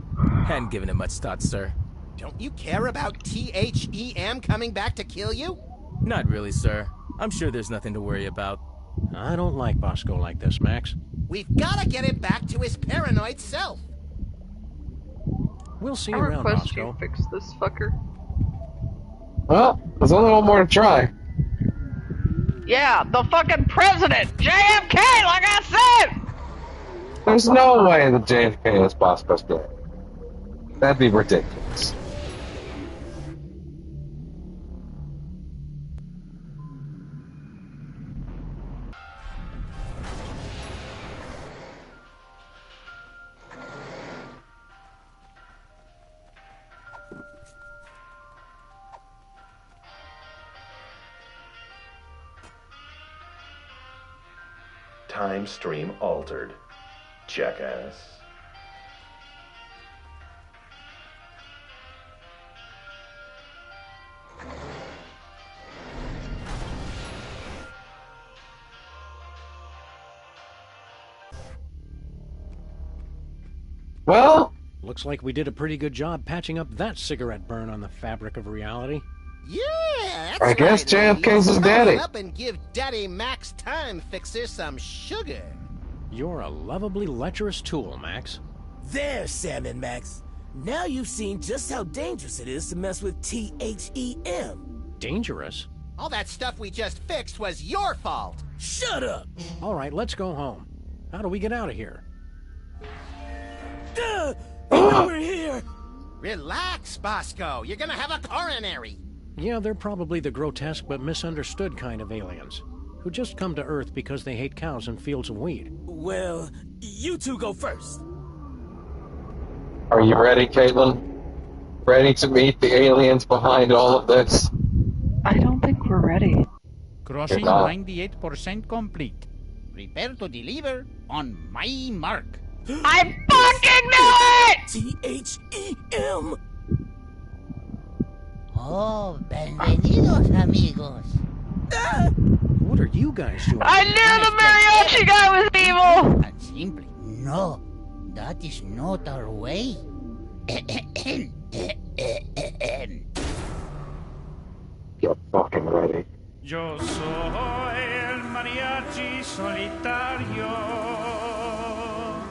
Hadn't given it much thought, sir. Don't you care about THEM coming back to kill you? Not really, sir. I'm sure there's nothing to worry about. I don't like Bosco like this, Max. We've gotta get him back to his paranoid self. We'll see I you around, request Bosco. you fix this fucker. Well, there's only one more to try. Yeah, the fucking president! JFK, like I said! There's no way that JFK is Bosco's dad. That'd be ridiculous. Time stream altered. Jackass. Well, looks like we did a pretty good job patching up that cigarette burn on the fabric of reality. Yeah, that's I guess right, JFK's his ladies. daddy. Hurry up and give Daddy Max Time Fixer some sugar. You're a lovably lecherous tool, Max. There, Sam and Max. Now you've seen just how dangerous it is to mess with THEM. Dangerous? All that stuff we just fixed was your fault. Shut up! All right, let's go home. How do we get out of here? We're here! Relax, Bosco. You're gonna have a coronary. Yeah, they're probably the grotesque but misunderstood kind of aliens, who just come to Earth because they hate cows and fields of wheat. Well, you two go first. Are you ready, Caitlin? Ready to meet the aliens behind all of this? I don't think we're ready. Crossing You're not. 98% complete. Prepare to deliver on my mark. I fucking knew it! T-H-E-M! Oh, bienvenidos, amigos. What are you guys doing? I knew the mariachi guy was evil! And simply. No, that is not our way. Get fucking ready. Yo soy el mariachi solitario,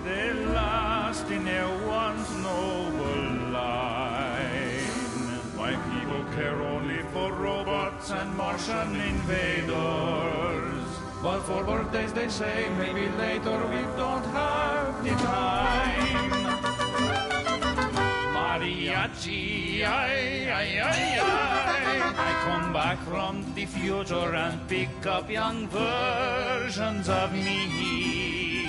the last in their once noble line. My people care only for robots and Martian invaders. But for birthdays they say maybe later we don't have the time. Mariachi, ay, ay, ay, ay. I come back from the future and pick up young versions of me.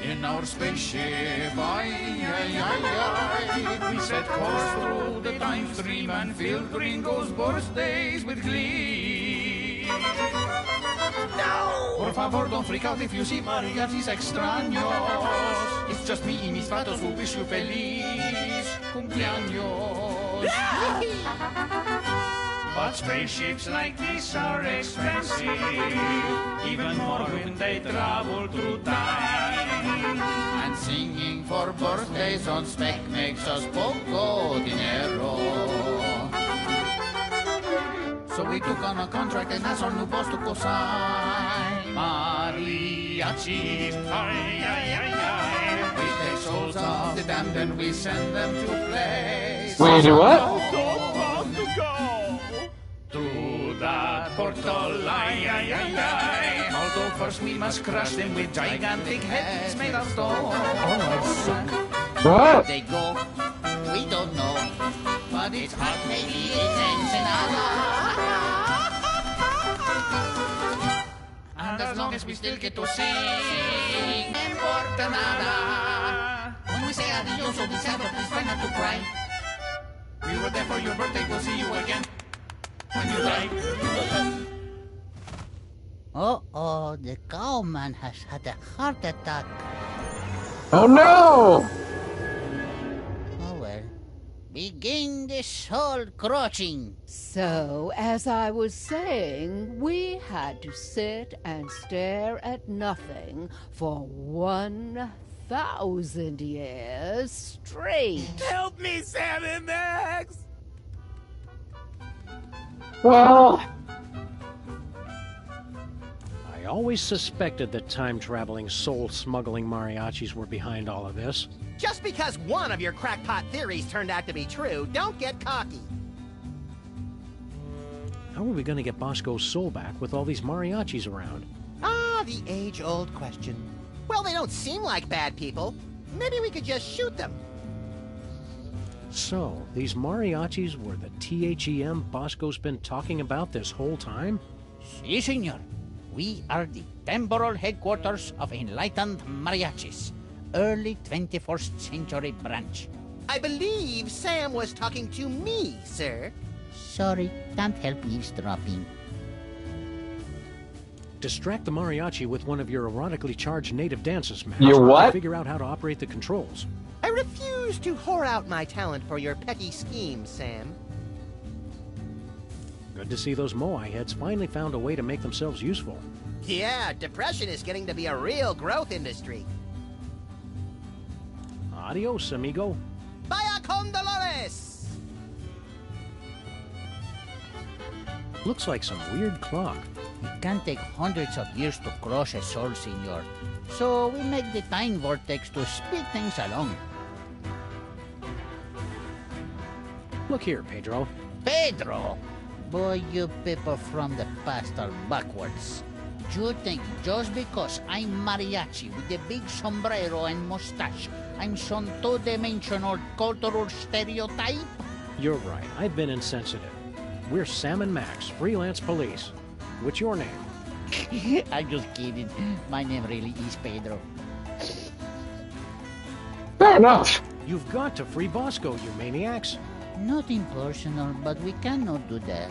In our spaceship, ay, ay, ay, ay. We set course through the time stream and filled Ringo's birthdays with glee. No! Por favor, don't freak out if you see mariachis extraños. It's just me y mis patos who wish you feliz cumpleaños. But spaceships like this are expensive, even more when they travel through time. And singing for birthdays on spec makes us poco dinero. So we took on a contract and that's our new boss to co-sign. Mariachis, ay, ay, ay, ay. We take souls of the damned and we send them to place. Wait, do what? Through that portal, ay, ay, ay, ay. Although first we must crush them with gigantic heads made of stone. What? They go, we don't know. But it's hot, maybe it's ensenada. And as long as we still get to sing, no importa nada. When we say adios or December, please try not to cry. We were there for your birthday, we'll see you again when you die. Uh-oh, the cowman has had a heart attack. Oh no! Oh well. Begin the soul crushing. So, as I was saying, we had to sit and stare at nothing for 1,000 years straight. Help me, Sam and Max! Well, I always suspected that time-traveling, soul-smuggling mariachis were behind all of this. Just because one of your crackpot theories turned out to be true, don't get cocky. How are we going to get Bosco's soul back with all these mariachis around? Ah, the age-old question. Well, they don't seem like bad people. Maybe we could just shoot them. So, these mariachis were the THEM Bosco's been talking about this whole time? Si, senor. We are the temporal headquarters of enlightened mariachis. Early 21st century branch. I believe Sam was talking to me, sir. Sorry, can't help eavesdropping. Distract the mariachi with one of your erotically charged native dances, Max. Your what? And figure out how to operate the controls. I refuse to whore out my talent for your petty schemes, Sam. Good to see those Moai heads finally found a way to make themselves useful. Yeah, depression is getting to be a real growth industry. Adios, amigo. Vaya con Dolores! Looks like some weird clock. It can take hundreds of years to crush a soul, senor. So we make the time vortex to speed things along. Look here, Pedro. Pedro! Boy, you people from the past are backwards. You think just because I'm mariachi with the big sombrero and mustache, I'm some two-dimensional cultural stereotype. You're right. I've been insensitive. We're Sam and Max, freelance police. What's your name? I'm just kidding. My name really is Pedro. Fair enough. You've got to free Bosco, you maniacs. Nothing personal, but we cannot do that.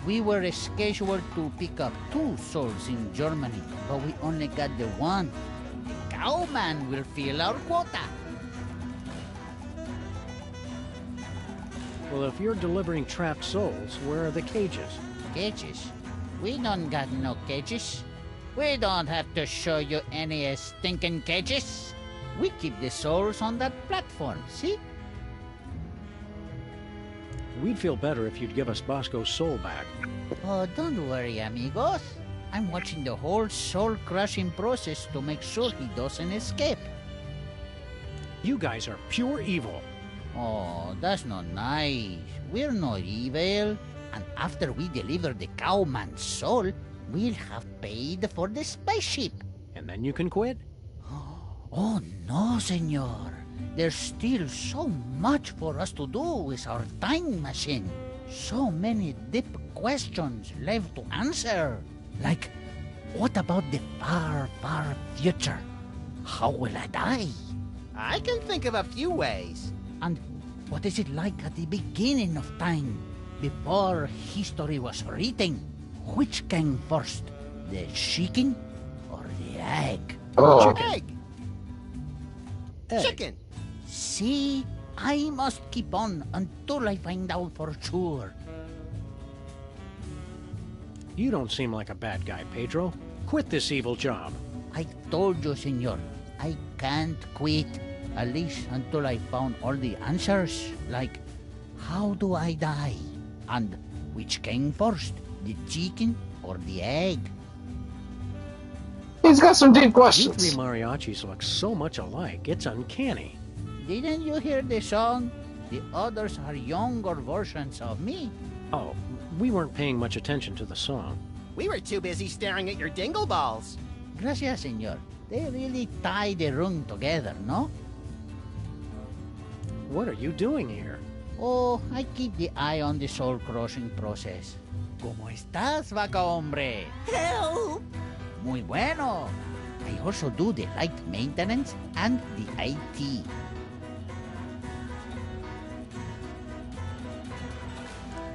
We were scheduled to pick up 2 souls in Germany, but we only got the one. The cowman will fill our quota. Well, if you're delivering trapped souls, where are the cages? Cages? We don't got no cages. We don't have to show you any stinking cages. We keep the souls on that platform, see? We'd feel better if you'd give us Bosco's soul back. Oh, don't worry, amigos. I'm watching the whole soul-crushing process to make sure he doesn't escape. You guys are pure evil. Oh, that's not nice. We're not evil. And after we deliver the cowman's soul, we'll have paid for the spaceship. And then you can quit? Oh, no, senor. There's still so much for us to do with our time machine. So many deep questions left to answer. Like, what about the far, far future? How will I die? I can think of a few ways. And what is it like at the beginning of time, before history was written? Which came first, the chicken or the egg? Oh. Egg. Chicken. See, I must keep on until I find out for sure. You don't seem like a bad guy, Pedro. Quit this evil job. I told you, senor, I can't quit. At least until I found all the answers, like, how do I die? And which came first, the chicken or the egg? He's got some deep You questions. three mariachis look so much alike, it's uncanny. Didn't you hear the song? The others are younger versions of me. Oh, we weren't paying much attention to the song. We were too busy staring at your dingle balls. Gracias, senor. They really tie the room together, no? What are you doing here? Oh, I keep the eye on the soul-crushing process. ¿Cómo estás, vaca hombre? Help! Muy bueno. I also do the light maintenance and the IT.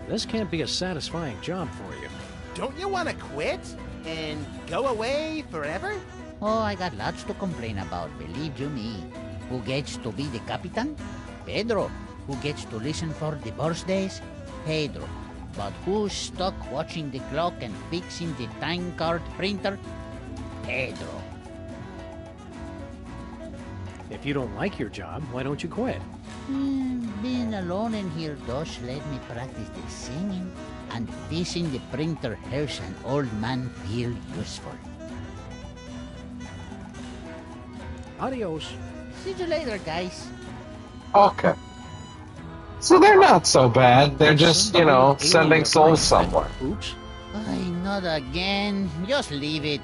This can't be a satisfying job for you. Don't you want to quit? And go away forever? Oh, I got lots to complain about, believe you me. Who gets to be the captain? Pedro. Who gets to listen for the birthdays? Pedro. But who's stuck watching the clock and fixing the time card printer? Pedro. If you don't like your job, why don't you quit? Being alone in here does let me practice the singing, and fixing the printer helps an old man feel useful. Adios. See you later, guys. Okay. So they're not so bad. They're just, you know, sending souls somewhere. Oops. Ay, not again. Just leave it.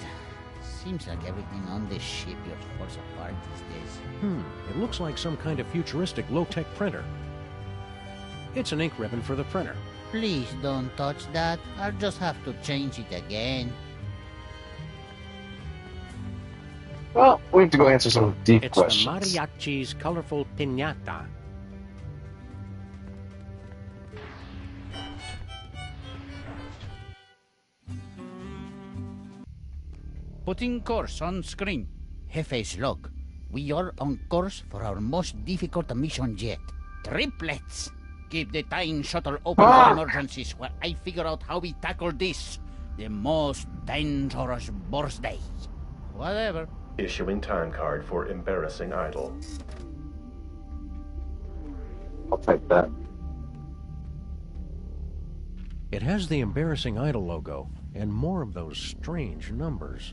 Seems like everything on this ship just falls apart these days. It looks like some kind of futuristic low-tech printer. It's an ink ribbon for the printer. Please don't touch that. I'll just have to change it again. Well, we have to go answer some deep It's questions. the mariachi's colorful piñata. Putting course on screen. Jefe's log. We are on course for our most difficult mission yet. Triplets! Keep the time shuttle open for emergencies while I figure out how we tackle this. The most dangerous birthday. Whatever. Issuing time card for embarrassing idol. I'll take that. It has the embarrassing idol logo and more of those strange numbers.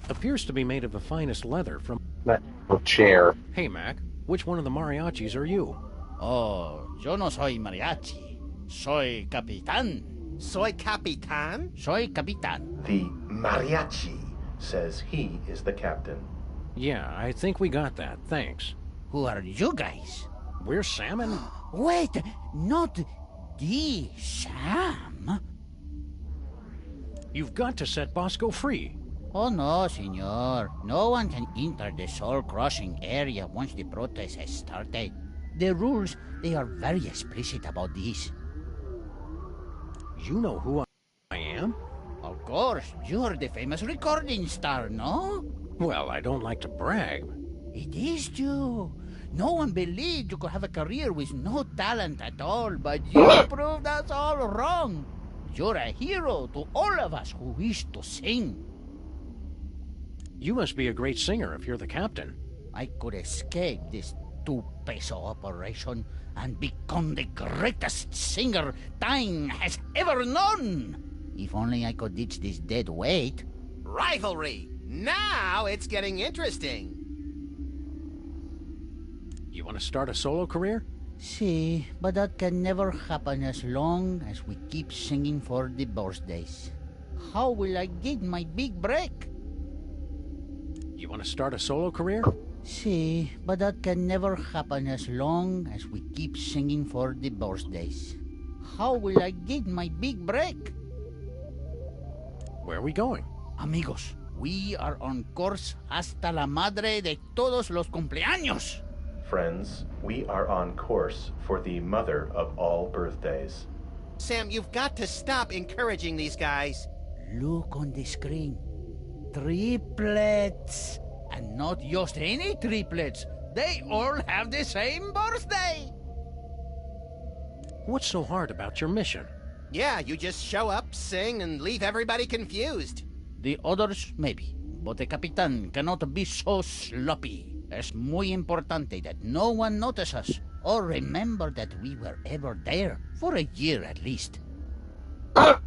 Appears to be made of the finest leather from... That chair. Hey, Mac, which one of the mariachis are you? Oh, yo no soy mariachi. Soy capitán. Soy Capitan? Soy capitán. The mariachi says he is the captain. Yeah, I think we got that. Thanks. Who are you guys? We're Salmon? Wait, not the Sam? You've got to set Bosco free. Oh no, senor. No one can enter the soul-crossing area once the protest has started. The rules, they are very explicit about this. You know who I am? Of course, you're the famous recording star, no? Well, I don't like to brag. It is you. No one believed you could have a career with no talent at all, but you proved us all wrong. You're a hero to all of us who wish to sing. You must be a great singer if you're the captain. I could escape this two-peso operation and become the greatest singer time has ever known. If only I could ditch this dead weight. Rivalry! Now it's getting interesting. You want to start a solo career? See, but that can never happen as long as we keep singing for the birthdays. How will I get my big break? You want to start a solo career? See, but that can never happen as long as we keep singing for the birthdays. How will I get my big break? Where are we going? Amigos, we are on course hasta la madre de todos los cumpleaños. Friends, we are on course for the mother of all birthdays. Sam, you've got to stop encouraging these guys. Look on the screen. Triplets. And not just any triplets. They all have the same birthday. What's so hard about your mission? Yeah, you just show up, sing, and leave everybody confused. The others, maybe. But the Capitan cannot be so sloppy. Es muy importante that no one notice us or remember that we were ever there, for a year at least. Are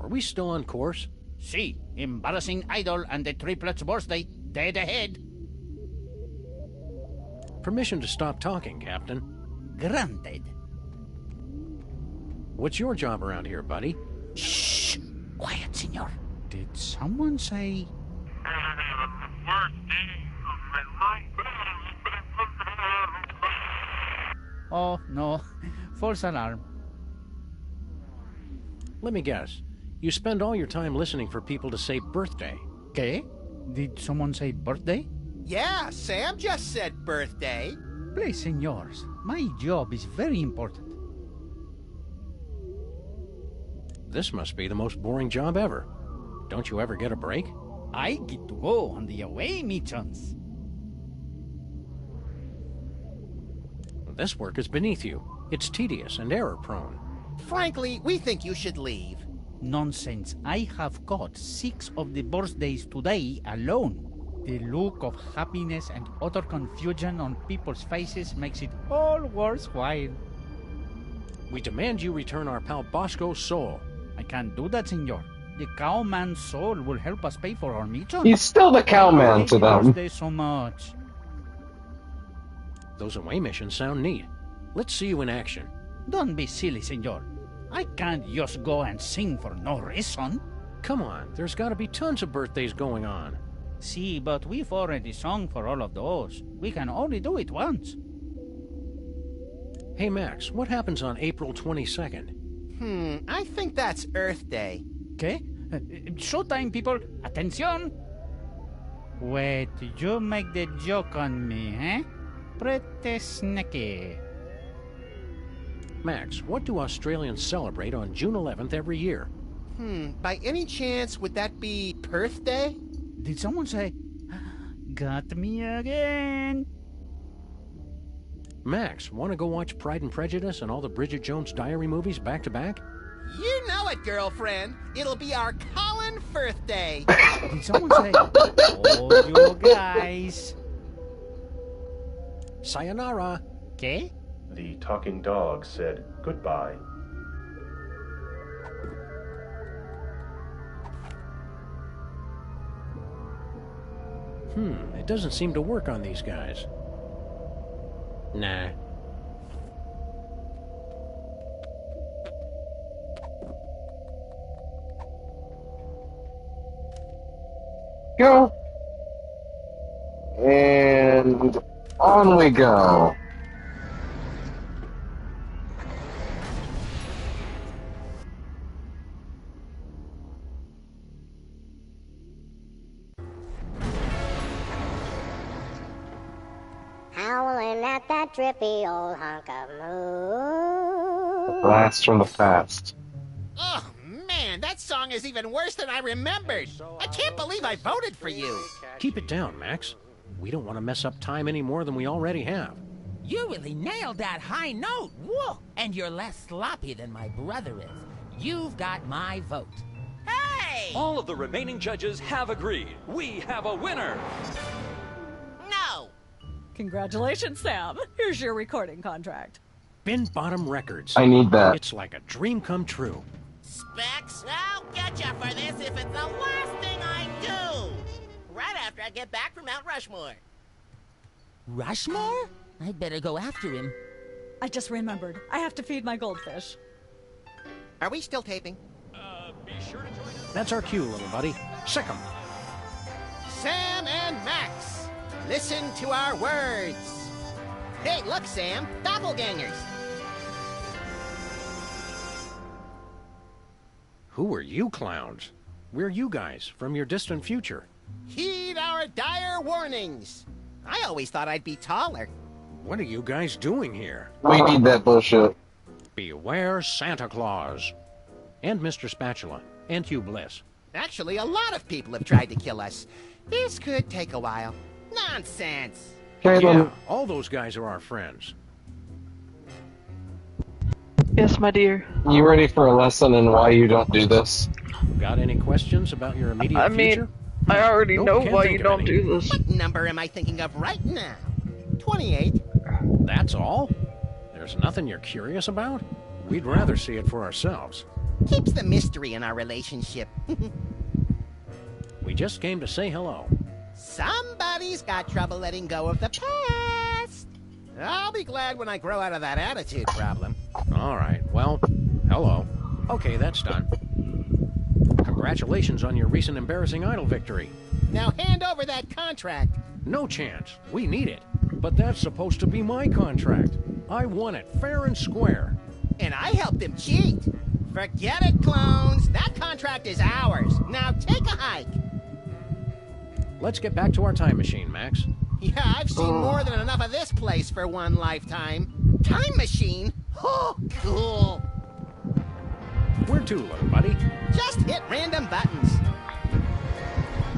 we still on course? See, embarrassing idol and the triplets' birthday, dead ahead. Permission to stop talking, Captain. Granted. What's your job around here, buddy? Shh! Quiet, senor. Did someone say... Oh, no. False alarm. Let me guess. You spend all your time listening for people to say birthday. ¿Qué? Did someone say birthday? Yeah, Sam just said birthday. Please, senors. My job is very important. This must be the most boring job ever. Don't you ever get a break? I get to go on the away missions. This work is beneath you. It's tedious and error-prone. Frankly, we think you should leave. Nonsense. I have caught 6 of the birthdays today alone. The look of happiness and utter confusion on people's faces makes it all worthwhile. We demand you return our pal Bosco's soul. I can't do that, senor. The cowman's soul will help us pay for our mission. He's still the cowman to them. Birthday so much. Those away missions sound neat. Let's see you in action. Don't be silly, senor. I can't just go and sing for no reason. Come on, there's got to be tons of birthdays going on. See, but we've already sung for all of those. We can only do it once. Hey, Max, what happens on April 22nd? I think that's Earth Day. ¿Qué? Showtime, people. Attention. Wait, you make the joke on me, eh? Pretty sneaky. Max, what do Australians celebrate on June 11th every year? By any chance, would that be Perth Day? Did someone say, got me again? Max, want to go watch Pride and Prejudice and all the Bridget Jones Diary movies back to back? You know it, girlfriend. It'll be our Colin Firth Day. Did someone say, oh, you guys? Sayonara. ¿Qué? The talking dog said goodbye. It doesn't seem to work on these guys. Nah. Go. On we go. Howling at that drippy old hunk of moon. Blast from the past. Oh, man, that song is even worse than I remembered. I can't believe I voted for you. Keep it down, Max. We don't want to mess up time any more than we already have. You really nailed that high note. Whoa! And you're less sloppy than my brother is. You've got my vote. Hey! All of the remaining judges have agreed. We have a winner! No! Congratulations, Sam. Here's your recording contract. Bin Bottom Records. I need that. It's like a dream come true. Specs, I'll get you for this if it's the last thing I do. Right after I get back from Mount Rushmore. Rushmore? I'd better go after him. I just remembered. I have to feed my goldfish. Are we still taping? Be sure to join us. That's our cue, little buddy. Sick 'em. Sam and Max, listen to our words. Hey, look, Sam, doppelgangers. Who are you clowns? We're you guys from your distant future. Heed our dire warnings. I always thought I'd be taller. What are you guys doing here? We need that bullshit. Beware Santa Claus. And Mr. Spatula. And Hugh Bliss. Actually, a lot of people have tried to kill us. This could take a while. Nonsense. Yeah, all those guys are our friends. Yes, my dear. You ready for a lesson in why you don't do this? Got any questions about your immediate future? I already Nope, know can't why think you of don't any. do this. What number am I thinking of right now? 28. That's all? There's nothing you're curious about? We'd rather see it for ourselves. Keeps the mystery in our relationship. We just came to say hello. Somebody's got trouble letting go of the past. I'll be glad when I grow out of that attitude problem. All right, well, hello. Okay, that's done. Congratulations on your recent embarrassing idol victory. Now hand over that contract. No chance. We need it. But that's supposed to be my contract. I won it fair and square. And I helped him cheat. Forget it, clones. That contract is ours. Now take a hike. Let's get back to our time machine, Max. Yeah, I've seen more than enough of this place for one lifetime. Time machine? Oh, cool. Where to, little buddy? Just hit random buttons.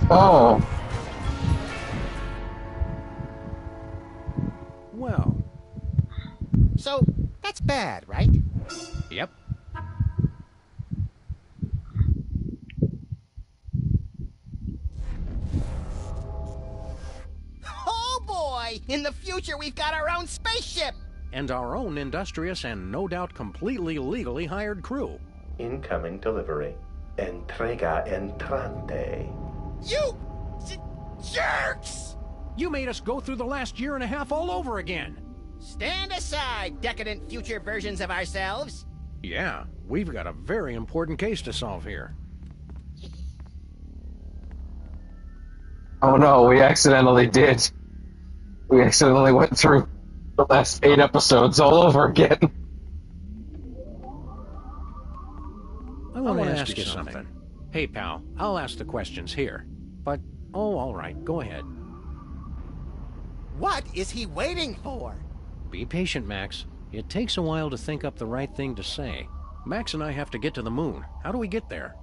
Oh. Well. So, that's bad, right? Yep. Oh boy! In the future, we've got our own spaceship! And our own industrious and no doubt completely legally hired crew. Incoming delivery. Entrega entrante. You jerks! You made us go through the last year and a half all over again. Stand aside, decadent future versions of ourselves. Yeah, we've got a very important case to solve here. Oh no, we accidentally did. We accidentally went through the last 8 episodes all over again. I want to ask you something. Hey, pal, I'll ask the questions here. But, oh, all right, go ahead. What is he waiting for? Be patient, Max. It takes a while to think up the right thing to say. Max and I have to get to the moon. How do we get there?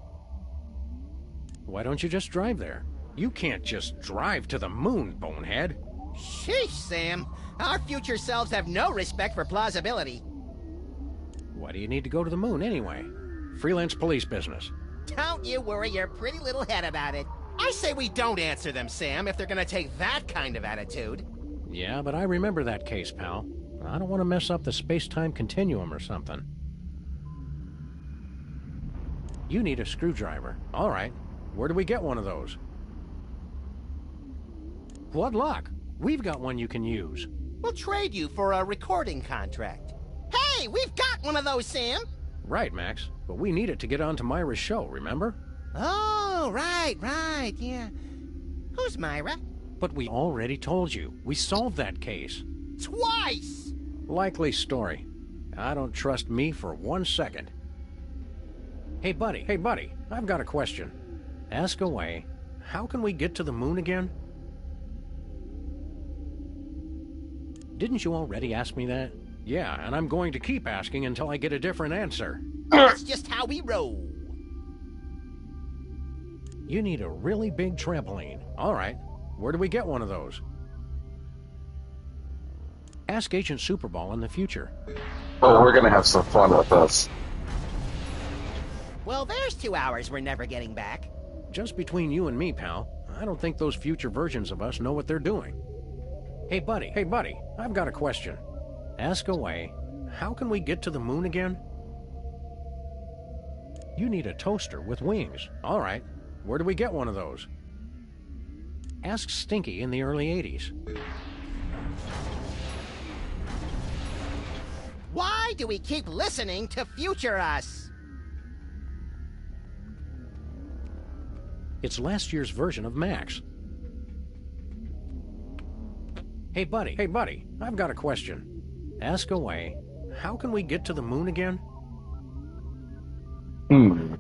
Why don't you just drive there? You can't just drive to the moon, bonehead. Sheesh, Sam. Our future selves have no respect for plausibility. Why do you need to go to the moon anyway? Freelance police business. Don't you worry your pretty little head about it. I say we don't answer them, Sam, if they're gonna take that kind of attitude. Yeah, but I remember that case, pal. I don't want to mess up the space-time continuum or something. You need a screwdriver. All right. Where do we get one of those? What luck! We've got one you can use. We'll trade you for a recording contract. Hey, we've got one of those, Sam! Right, Max. But we need it to get onto Myra's show, remember? Oh, right, yeah. Who's Myra? But we already told you. We solved that case. Twice! Likely story. I don't trust me for 1 second. Hey, buddy, I've got a question. Ask away. How can we get to the moon again? Didn't you already ask me that? Yeah, and I'm going to keep asking until I get a different answer. That's just how we roll. You need a really big trampoline. All right. Where do we get one of those? Ask Agent Superball in the future. Oh, we're gonna have some fun with this. Well, there's 2 hours we're never getting back. Just between you and me, pal, I don't think those future versions of us know what they're doing. Hey, buddy, I've got a question. Ask away. How can we get to the moon again? You need a toaster with wings. All right. Where do we get one of those? Ask Stinky in the early 80s. Why do we keep listening to future us? It's last year's version of Max. Hey, buddy, I've got a question. Ask away. How can we get to the moon again? You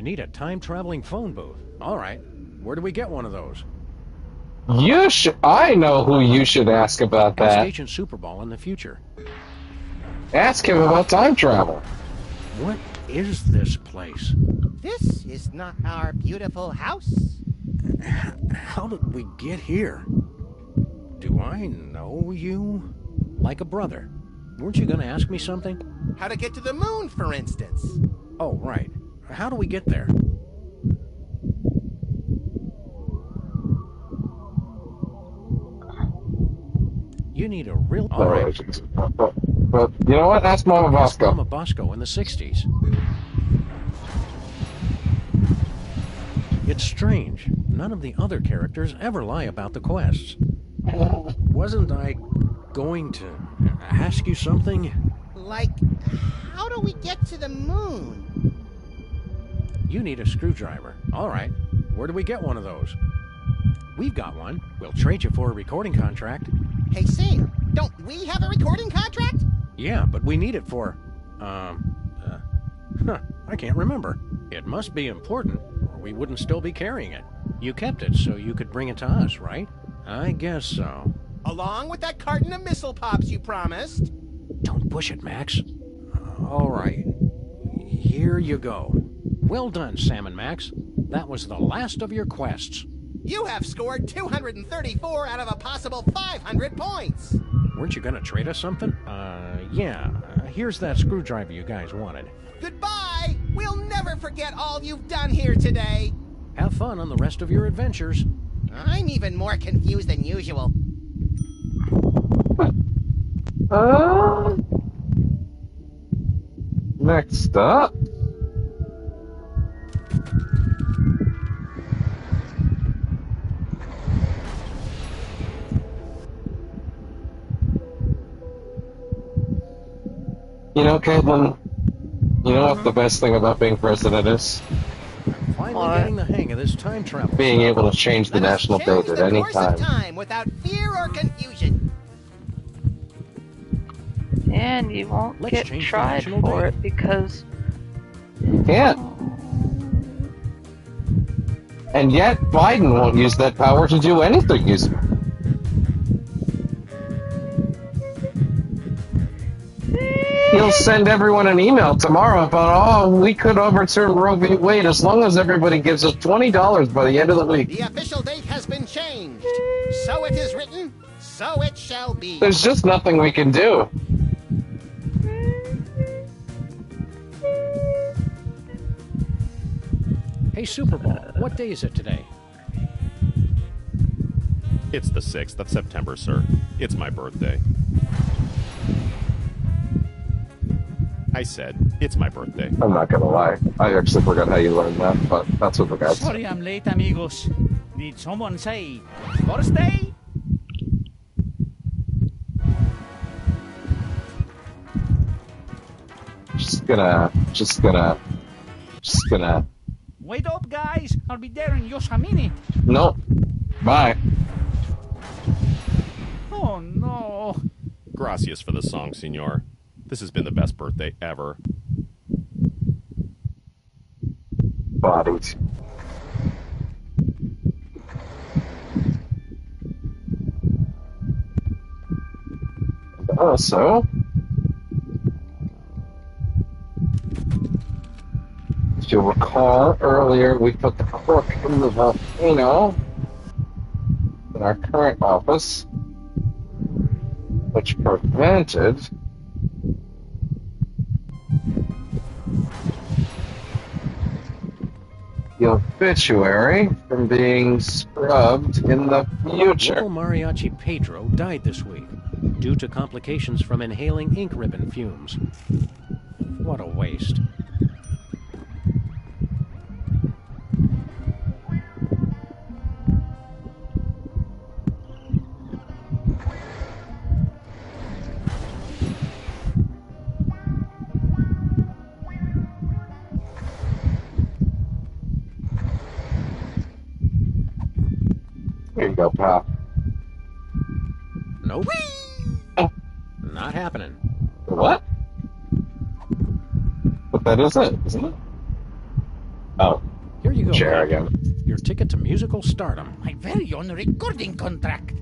need a time-traveling phone booth. All right. Where do we get one of those? I know who you should ask about that. Ask Agent Superball in the future. Ask him about time travel. What is this place? This is not our beautiful house. How did we get here? Do I know you? Like a brother. Weren't you going to ask me something? How to get to the moon, for instance. Oh, right. How do we get there? You need a real... All right. But you know what? Ask Mama Bosco. Mama Bosco in the 60s. It's strange. None of the other characters ever lie about the quests. Wasn't I going to ask you something? Like, how do we get to the moon? You need a screwdriver. All right. Where do we get one of those? We've got one. We'll trade you for a recording contract. Hey, Sam, don't we have a recording contract? Yeah, but we need it for... I can't remember. It must be important, or we wouldn't still be carrying it. You kept it so you could bring it to us, right? I guess so. Along with that carton of missile pops you promised. Don't push it, Max. All right. Here you go. Well done, Sam and Max. That was the last of your quests. You have scored 234 out of a possible 500 points. Weren't you going to trade us something? Yeah. Here's that screwdriver you guys wanted. Goodbye! We'll never forget all you've done here today. Have fun on the rest of your adventures. I'm even more confused than usual. Next up. You know, Caitlin, you know what the best thing about being president is? Finally getting the hang of this time travel. Being able to change the national date at any time. Without fear or confusion. And you won't get tried for it because... You can't. And yet, Biden won't use that power to do anything useful. He'll send everyone an email tomorrow about, we could overturn Roe v. Wade as long as everybody gives us $20 by the end of the week. The official date has been changed. So it is written, so it shall be. There's just nothing we can do. Hey, Superball, what day is it today? It's the 6th of September, sir. It's my birthday. I said, it's my birthday. I'm not gonna lie. I actually forgot how you learned that, but that's what we got. Sorry I'm late, amigos. Did someone say birthday? Just gonna. Wait up, guys. I'll be there in just a minute. No. Bye. Oh no. Gracias for the song, senor. This has been the best birthday ever. Bodies. And also, if you'll recall earlier, we put the cork in the volcano in our current office, which prevented the obituary from being scrubbed in the future. Local mariachi Pedro died this week due to complications from inhaling ink ribbon fumes. What a waste. Here you go, pal. Nope. Not happening. What? But that is it, isn't it? Oh. Here you go. Chair Hank. again. Your ticket to musical stardom. My very own recording contract.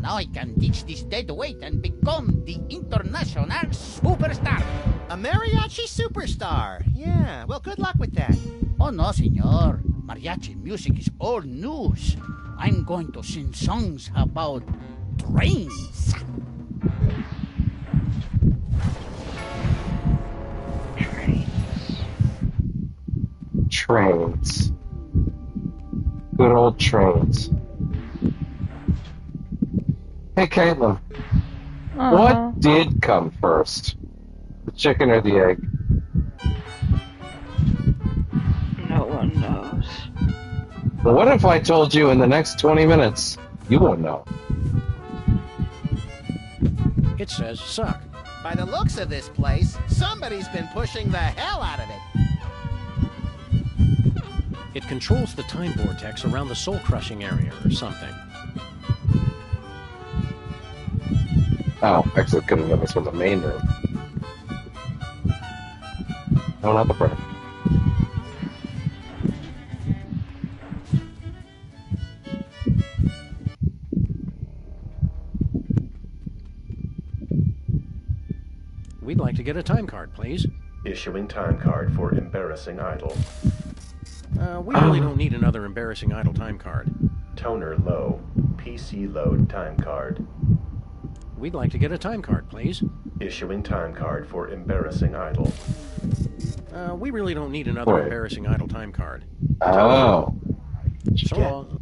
Now I can ditch this dead weight and become the international superstar. A mariachi superstar. Yeah, well, good luck with that. Oh, no, senor. Mariachi music is old news. I'm going to sing songs about trains. Trains. Good old trains. Hey, Caitlin. What did come first? The chicken or the egg? No one knows. What if I told you in the next 20 minutes? You won't know. It says suck. By the looks of this place, somebody's been pushing the hell out of it. It controls the time vortex around the soul-crushing area or something. Oh, actually, couldn't have done this from the main room. No, not the front. We'd like to get a time card, please. Issuing time card for embarrassing idol. We really don't need another embarrassing idle time card. Toner low. PC load time card. We'd like to get a time card, please. Issuing time card for embarrassing idol. We really don't need another embarrassing idle time card. Oh. So long.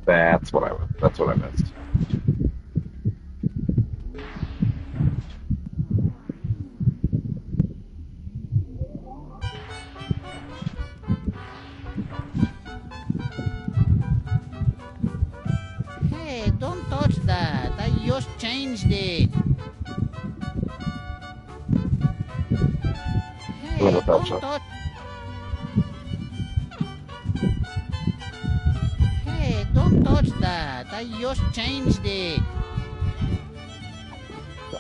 That's what I missed. Hey, don't touch that. I just changed it. Hey, Little don't touch-up. touch. Hey, don't touch that. I just changed it.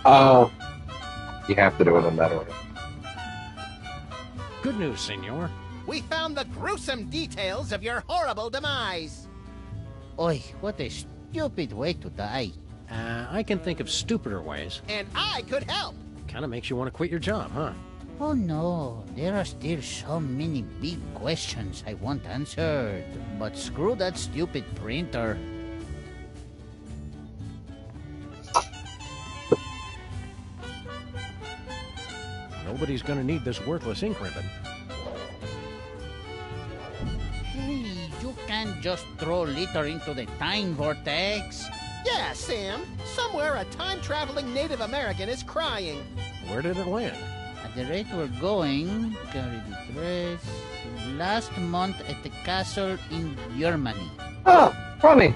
Oh. You have to do it in that order. Good news, senor. We found the gruesome details of your horrible demise. Oi, what a stupid way to die. I can think of stupider ways. And I could help. Kind of makes you want to quit your job, huh? Oh no, there are still so many big questions I want answered. But screw that stupid printer. Nobody's gonna need this worthless ink ribbon. Hey, you can't just throw litter into the time vortex. Yeah, Sam. Somewhere a time-traveling Native American is crying. Where did it land? At the rate we're going, carry the dress. Last month at the castle in Germany. Oh, funny.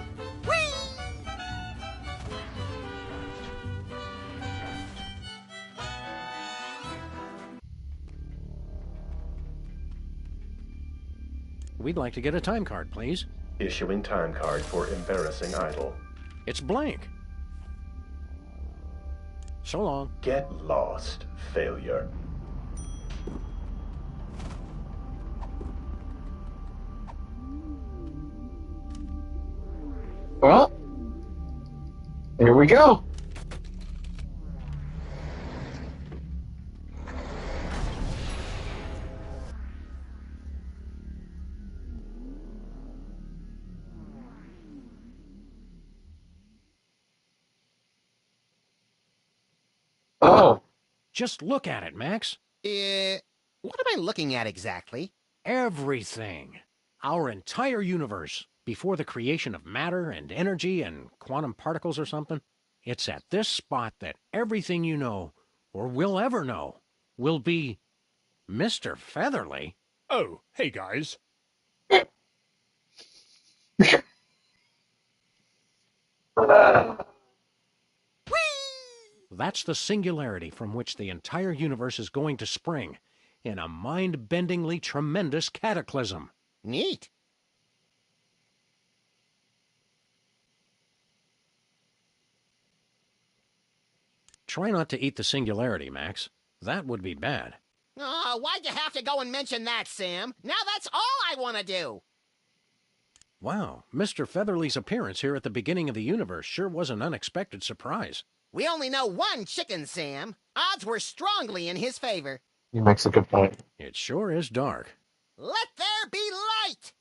We'd like to get a time card, please. Issuing time card for embarrassing idol. It's blank. So long. Get lost, failure. Well, here we go. Oh. Just look at it, Max. What am I looking at exactly? Everything. Our entire universe, before the creation of matter and energy and quantum particles or something. It's at this spot that everything you know, or will ever know, will be Mr. Featherly. Oh, hey guys. That's the singularity from which the entire universe is going to spring, in a mind-bendingly tremendous cataclysm. Neat. Try not to eat the singularity, Max. That would be bad. Oh, why'd you have to go and mention that, Sam? Now that's all I want to do. Wow, Mr. Featherly's appearance here at the beginning of the universe sure was an unexpected surprise. We only know one chicken, Sam. Odds were strongly in his favor. He makes a good point. It sure is dark. Let there be light!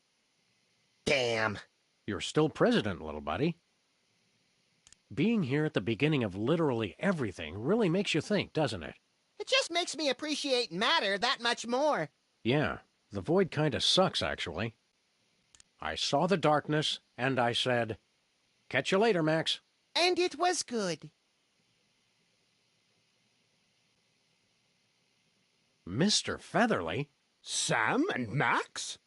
Damn. You're still president, little buddy. Being here at the beginning of literally everything really makes you think, doesn't it? It just makes me appreciate matter that much more. Yeah, the void kinda sucks, actually. I saw the darkness, and I said, catch you later, Max. And it was good. Mr. Featherly? Sam and Max?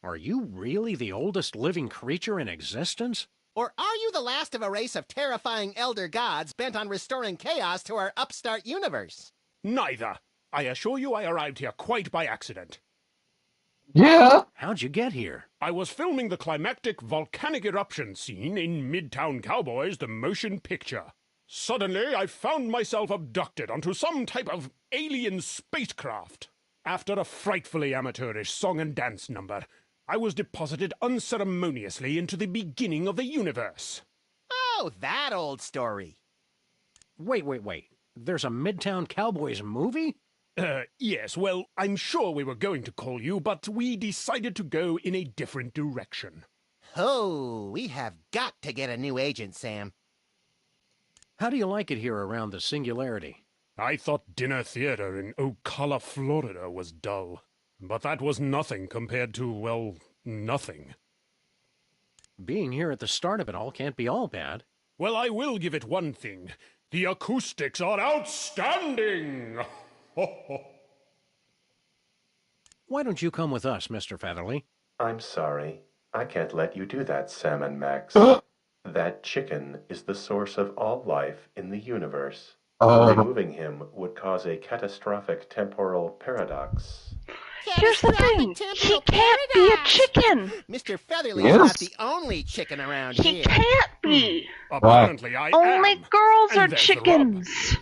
Are you really the oldest living creature in existence? Or are you the last of a race of terrifying elder gods bent on restoring chaos to our upstart universe? Neither. I assure you I arrived here quite by accident. Yeah? How'd you get here? I was filming the climactic volcanic eruption scene in Midtown Cowboys, the motion picture. Suddenly, I found myself abducted onto some type of alien spacecraft. After a frightfully amateurish song and dance number, I was deposited unceremoniously into the beginning of the universe. Oh, that old story. Wait. There's a Midtown Cowboys movie? Yes, well, I'm sure we were going to call you, but we decided to go in a different direction. Oh, we have got to get a new agent, Sam. How do you like it here around the singularity? I thought dinner theater in Ocala, Florida was dull. But that was nothing compared to, well, nothing. Being here at the start of it all can't be all bad. Well, I will give it one thing. The acoustics are outstanding! Why don't you come with us, Mr. Featherly? I'm sorry. I can't let you do that, Sam and Max. That chicken is the source of all life in the universe. Removing him would cause a catastrophic temporal paradox. Here's the thing. He can't be a chicken. Mr. Featherly's not the only chicken around here. He can't be. Apparently I am. Only girls And are there's the rub. chickens.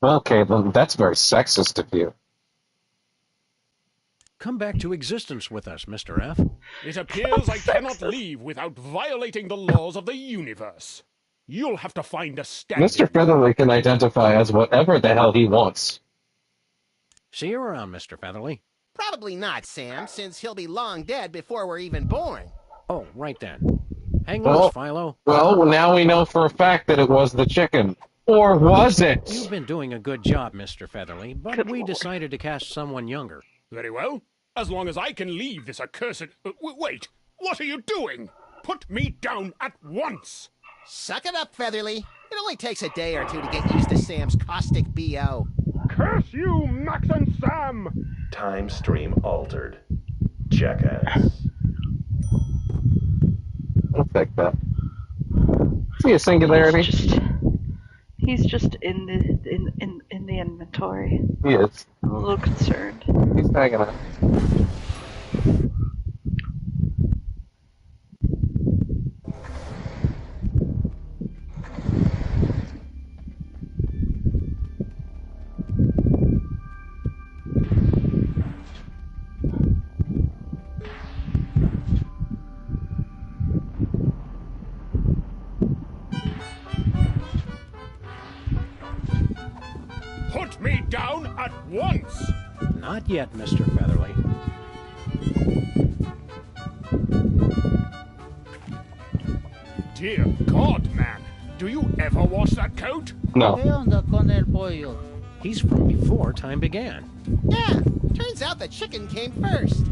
Okay, well, that's very sexist of you. Come back to existence with us, Mr. F. It appears I cannot leave without violating the laws of the universe. You'll have to find a stand-in. Mr. Featherly can identify as whatever the hell he wants. See you around, Mr. Featherly. Probably not, Sam, since he'll be long dead before we're even born. Oh, right then. Hang loose, Philo. Well, now we know for a fact that it was the chicken. Or was it? You've been doing a good job, Mr. Featherly, but we decided to cast someone younger. Very well. As long as I can leave this accursed... wait! What are you doing? Put me down at once! Suck it up, Featherly. It only takes a day or two to get used to Sam's caustic B.O. Curse you, Max and Sam! Time stream altered. Jackass. I'll take that. See a singularity? He's just in the inventory. He is. I'm a little concerned. He's hanging out. Put me down at once! Not yet, Mr. Featherly. Dear God, man. Do you ever wash that coat? No. ¿Qué onda con el pollo? He's from before time began. Yeah, turns out the chicken came first.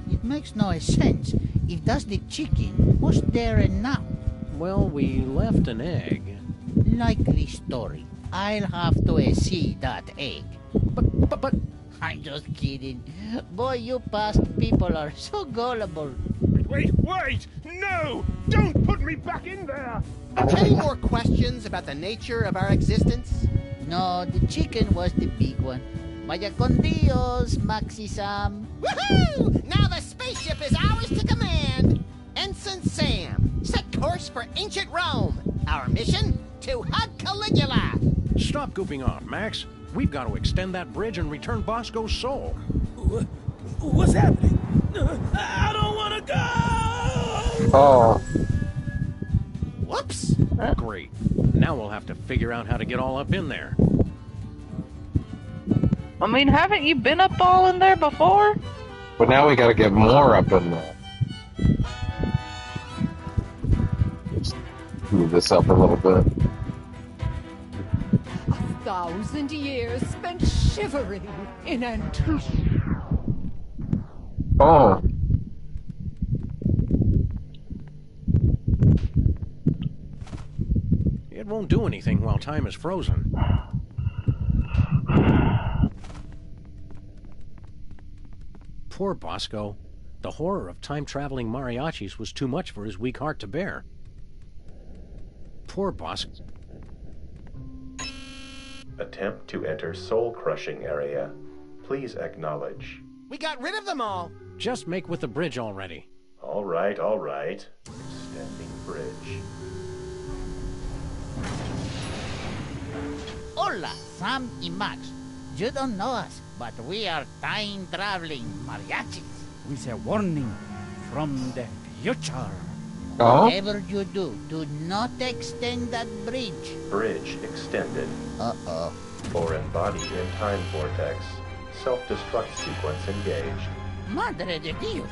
It makes no sense. If that's the chicken, what's there and now? Well, we left an egg. Likely story. I'll have to see that egg. But... I'm just kidding. Boy, you past people are so gullible. Wait! No! Don't put me back in there! Any more questions about the nature of our existence? No, the chicken was the big one. Vaya con Dios, Maxi Sam. Woohoo! Now the spaceship is ours to command. Ensign Sam, set course for ancient Rome. Our mission? To hug Caligula. Stop goofing off, Max. We've got to extend that bridge and return Bosco's soul. What's happening? I don't want to go! Oh. Whoops. Great. Now we'll have to figure out how to get all up in there. I mean, haven't you been up all in there before? But now we gotta get more up in there. Just move this up a little bit. 1,000 years spent shivering in anticipation. Oh. It won't do anything while time is frozen. Poor Bosco. The horror of time-traveling mariachis was too much for his weak heart to bear. Poor Bosco. Attempt to enter soul-crushing area. Please acknowledge. We got rid of them all. Just make with the bridge already. All right. Extending bridge. Hola, Sam y Max. You don't know us, but we are time-traveling mariachis. With a warning from the future. Whatever you do not extend that bridge. Bridge extended. Uh-oh. Or embodied in time vortex. Self-destruct sequence engaged. Madre de Dios.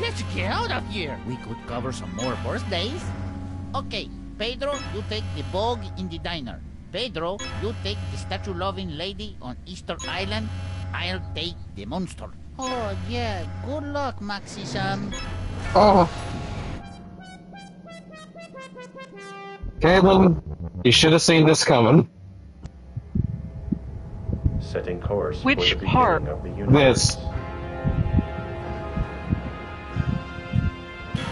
Let's get out of here. We could cover some more birthdays. Okay, Pedro, you take the bog in the diner. Pedro, you take the statue-loving lady on Easter Island. I'll take the monster. Oh, yeah. Good luck, Maxi Sam. Oh. Caitlin, you should have seen this coming. Setting course Which for the part? beginning of the universe. This.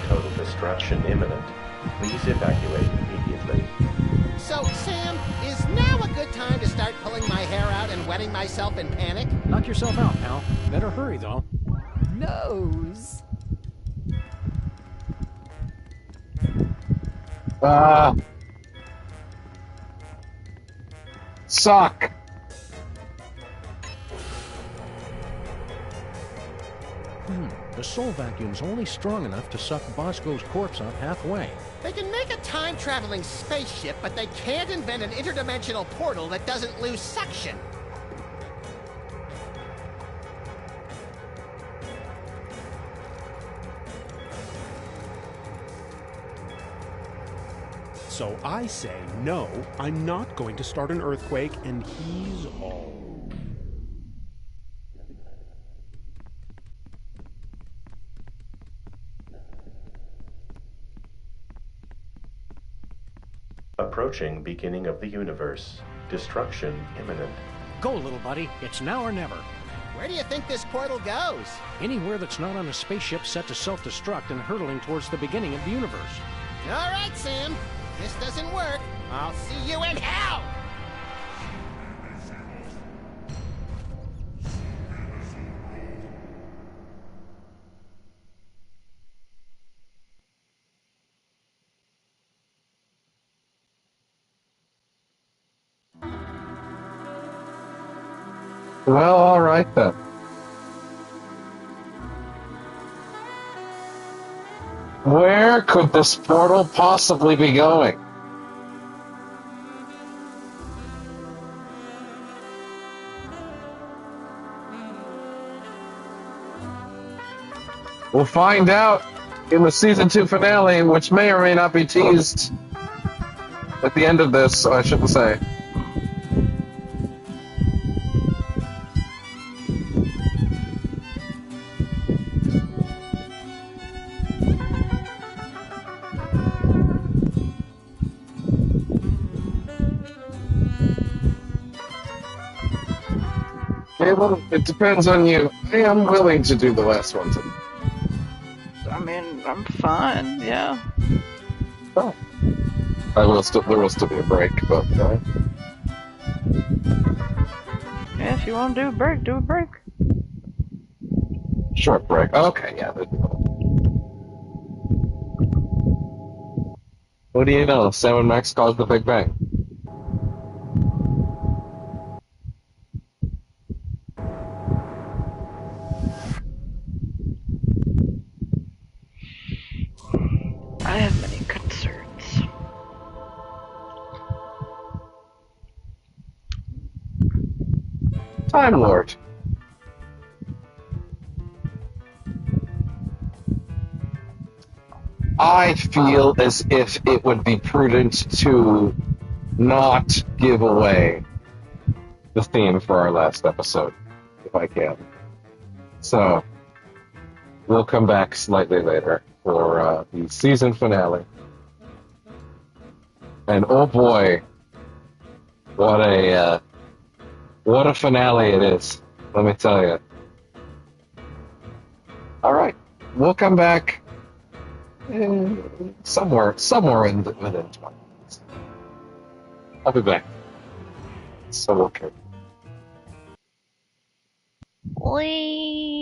Total destruction imminent. Please evacuate immediately. So, Sam, is now a good time to start pulling my hair out and wetting myself in panic? Knock yourself out, pal. Better hurry, though. Nose. Suck. The soul vacuum's only strong enough to suck Bosco's corpse up halfway. They can make a time-traveling spaceship, but they can't invent an interdimensional portal that doesn't lose suction. So I say, no, I'm not going to start an earthquake, and he's all. Approaching beginning of the universe. Destruction imminent. Go, little buddy. It's now or never. Where do you think this portal goes? Anywhere that's not on a spaceship set to self-destruct and hurtling towards the beginning of the universe. All right, Sam. If this doesn't work, I'll see you in hell! Well, all right then. Where could this portal possibly be going? We'll find out in the season 2 finale, which may or may not be teased at the end of this, I shouldn't say. Yeah, well, it depends on you. I am willing to do the last one too. I mean, I'm fine, yeah. Oh. There will still be a break, but Yeah, if you want to do a break, do a break. Short break. Okay, yeah. What do you know? Sam and Max caused the Big Bang. I have many concerns. Time Lord. I feel as if it would be prudent to not give away the theme for our last episode, if I can. So, we'll come back slightly later for the season finale. And oh boy, what a finale it is, let me tell you. Alright, we'll come back somewhere within 20 minutes. I'll be back. So okay. Whee!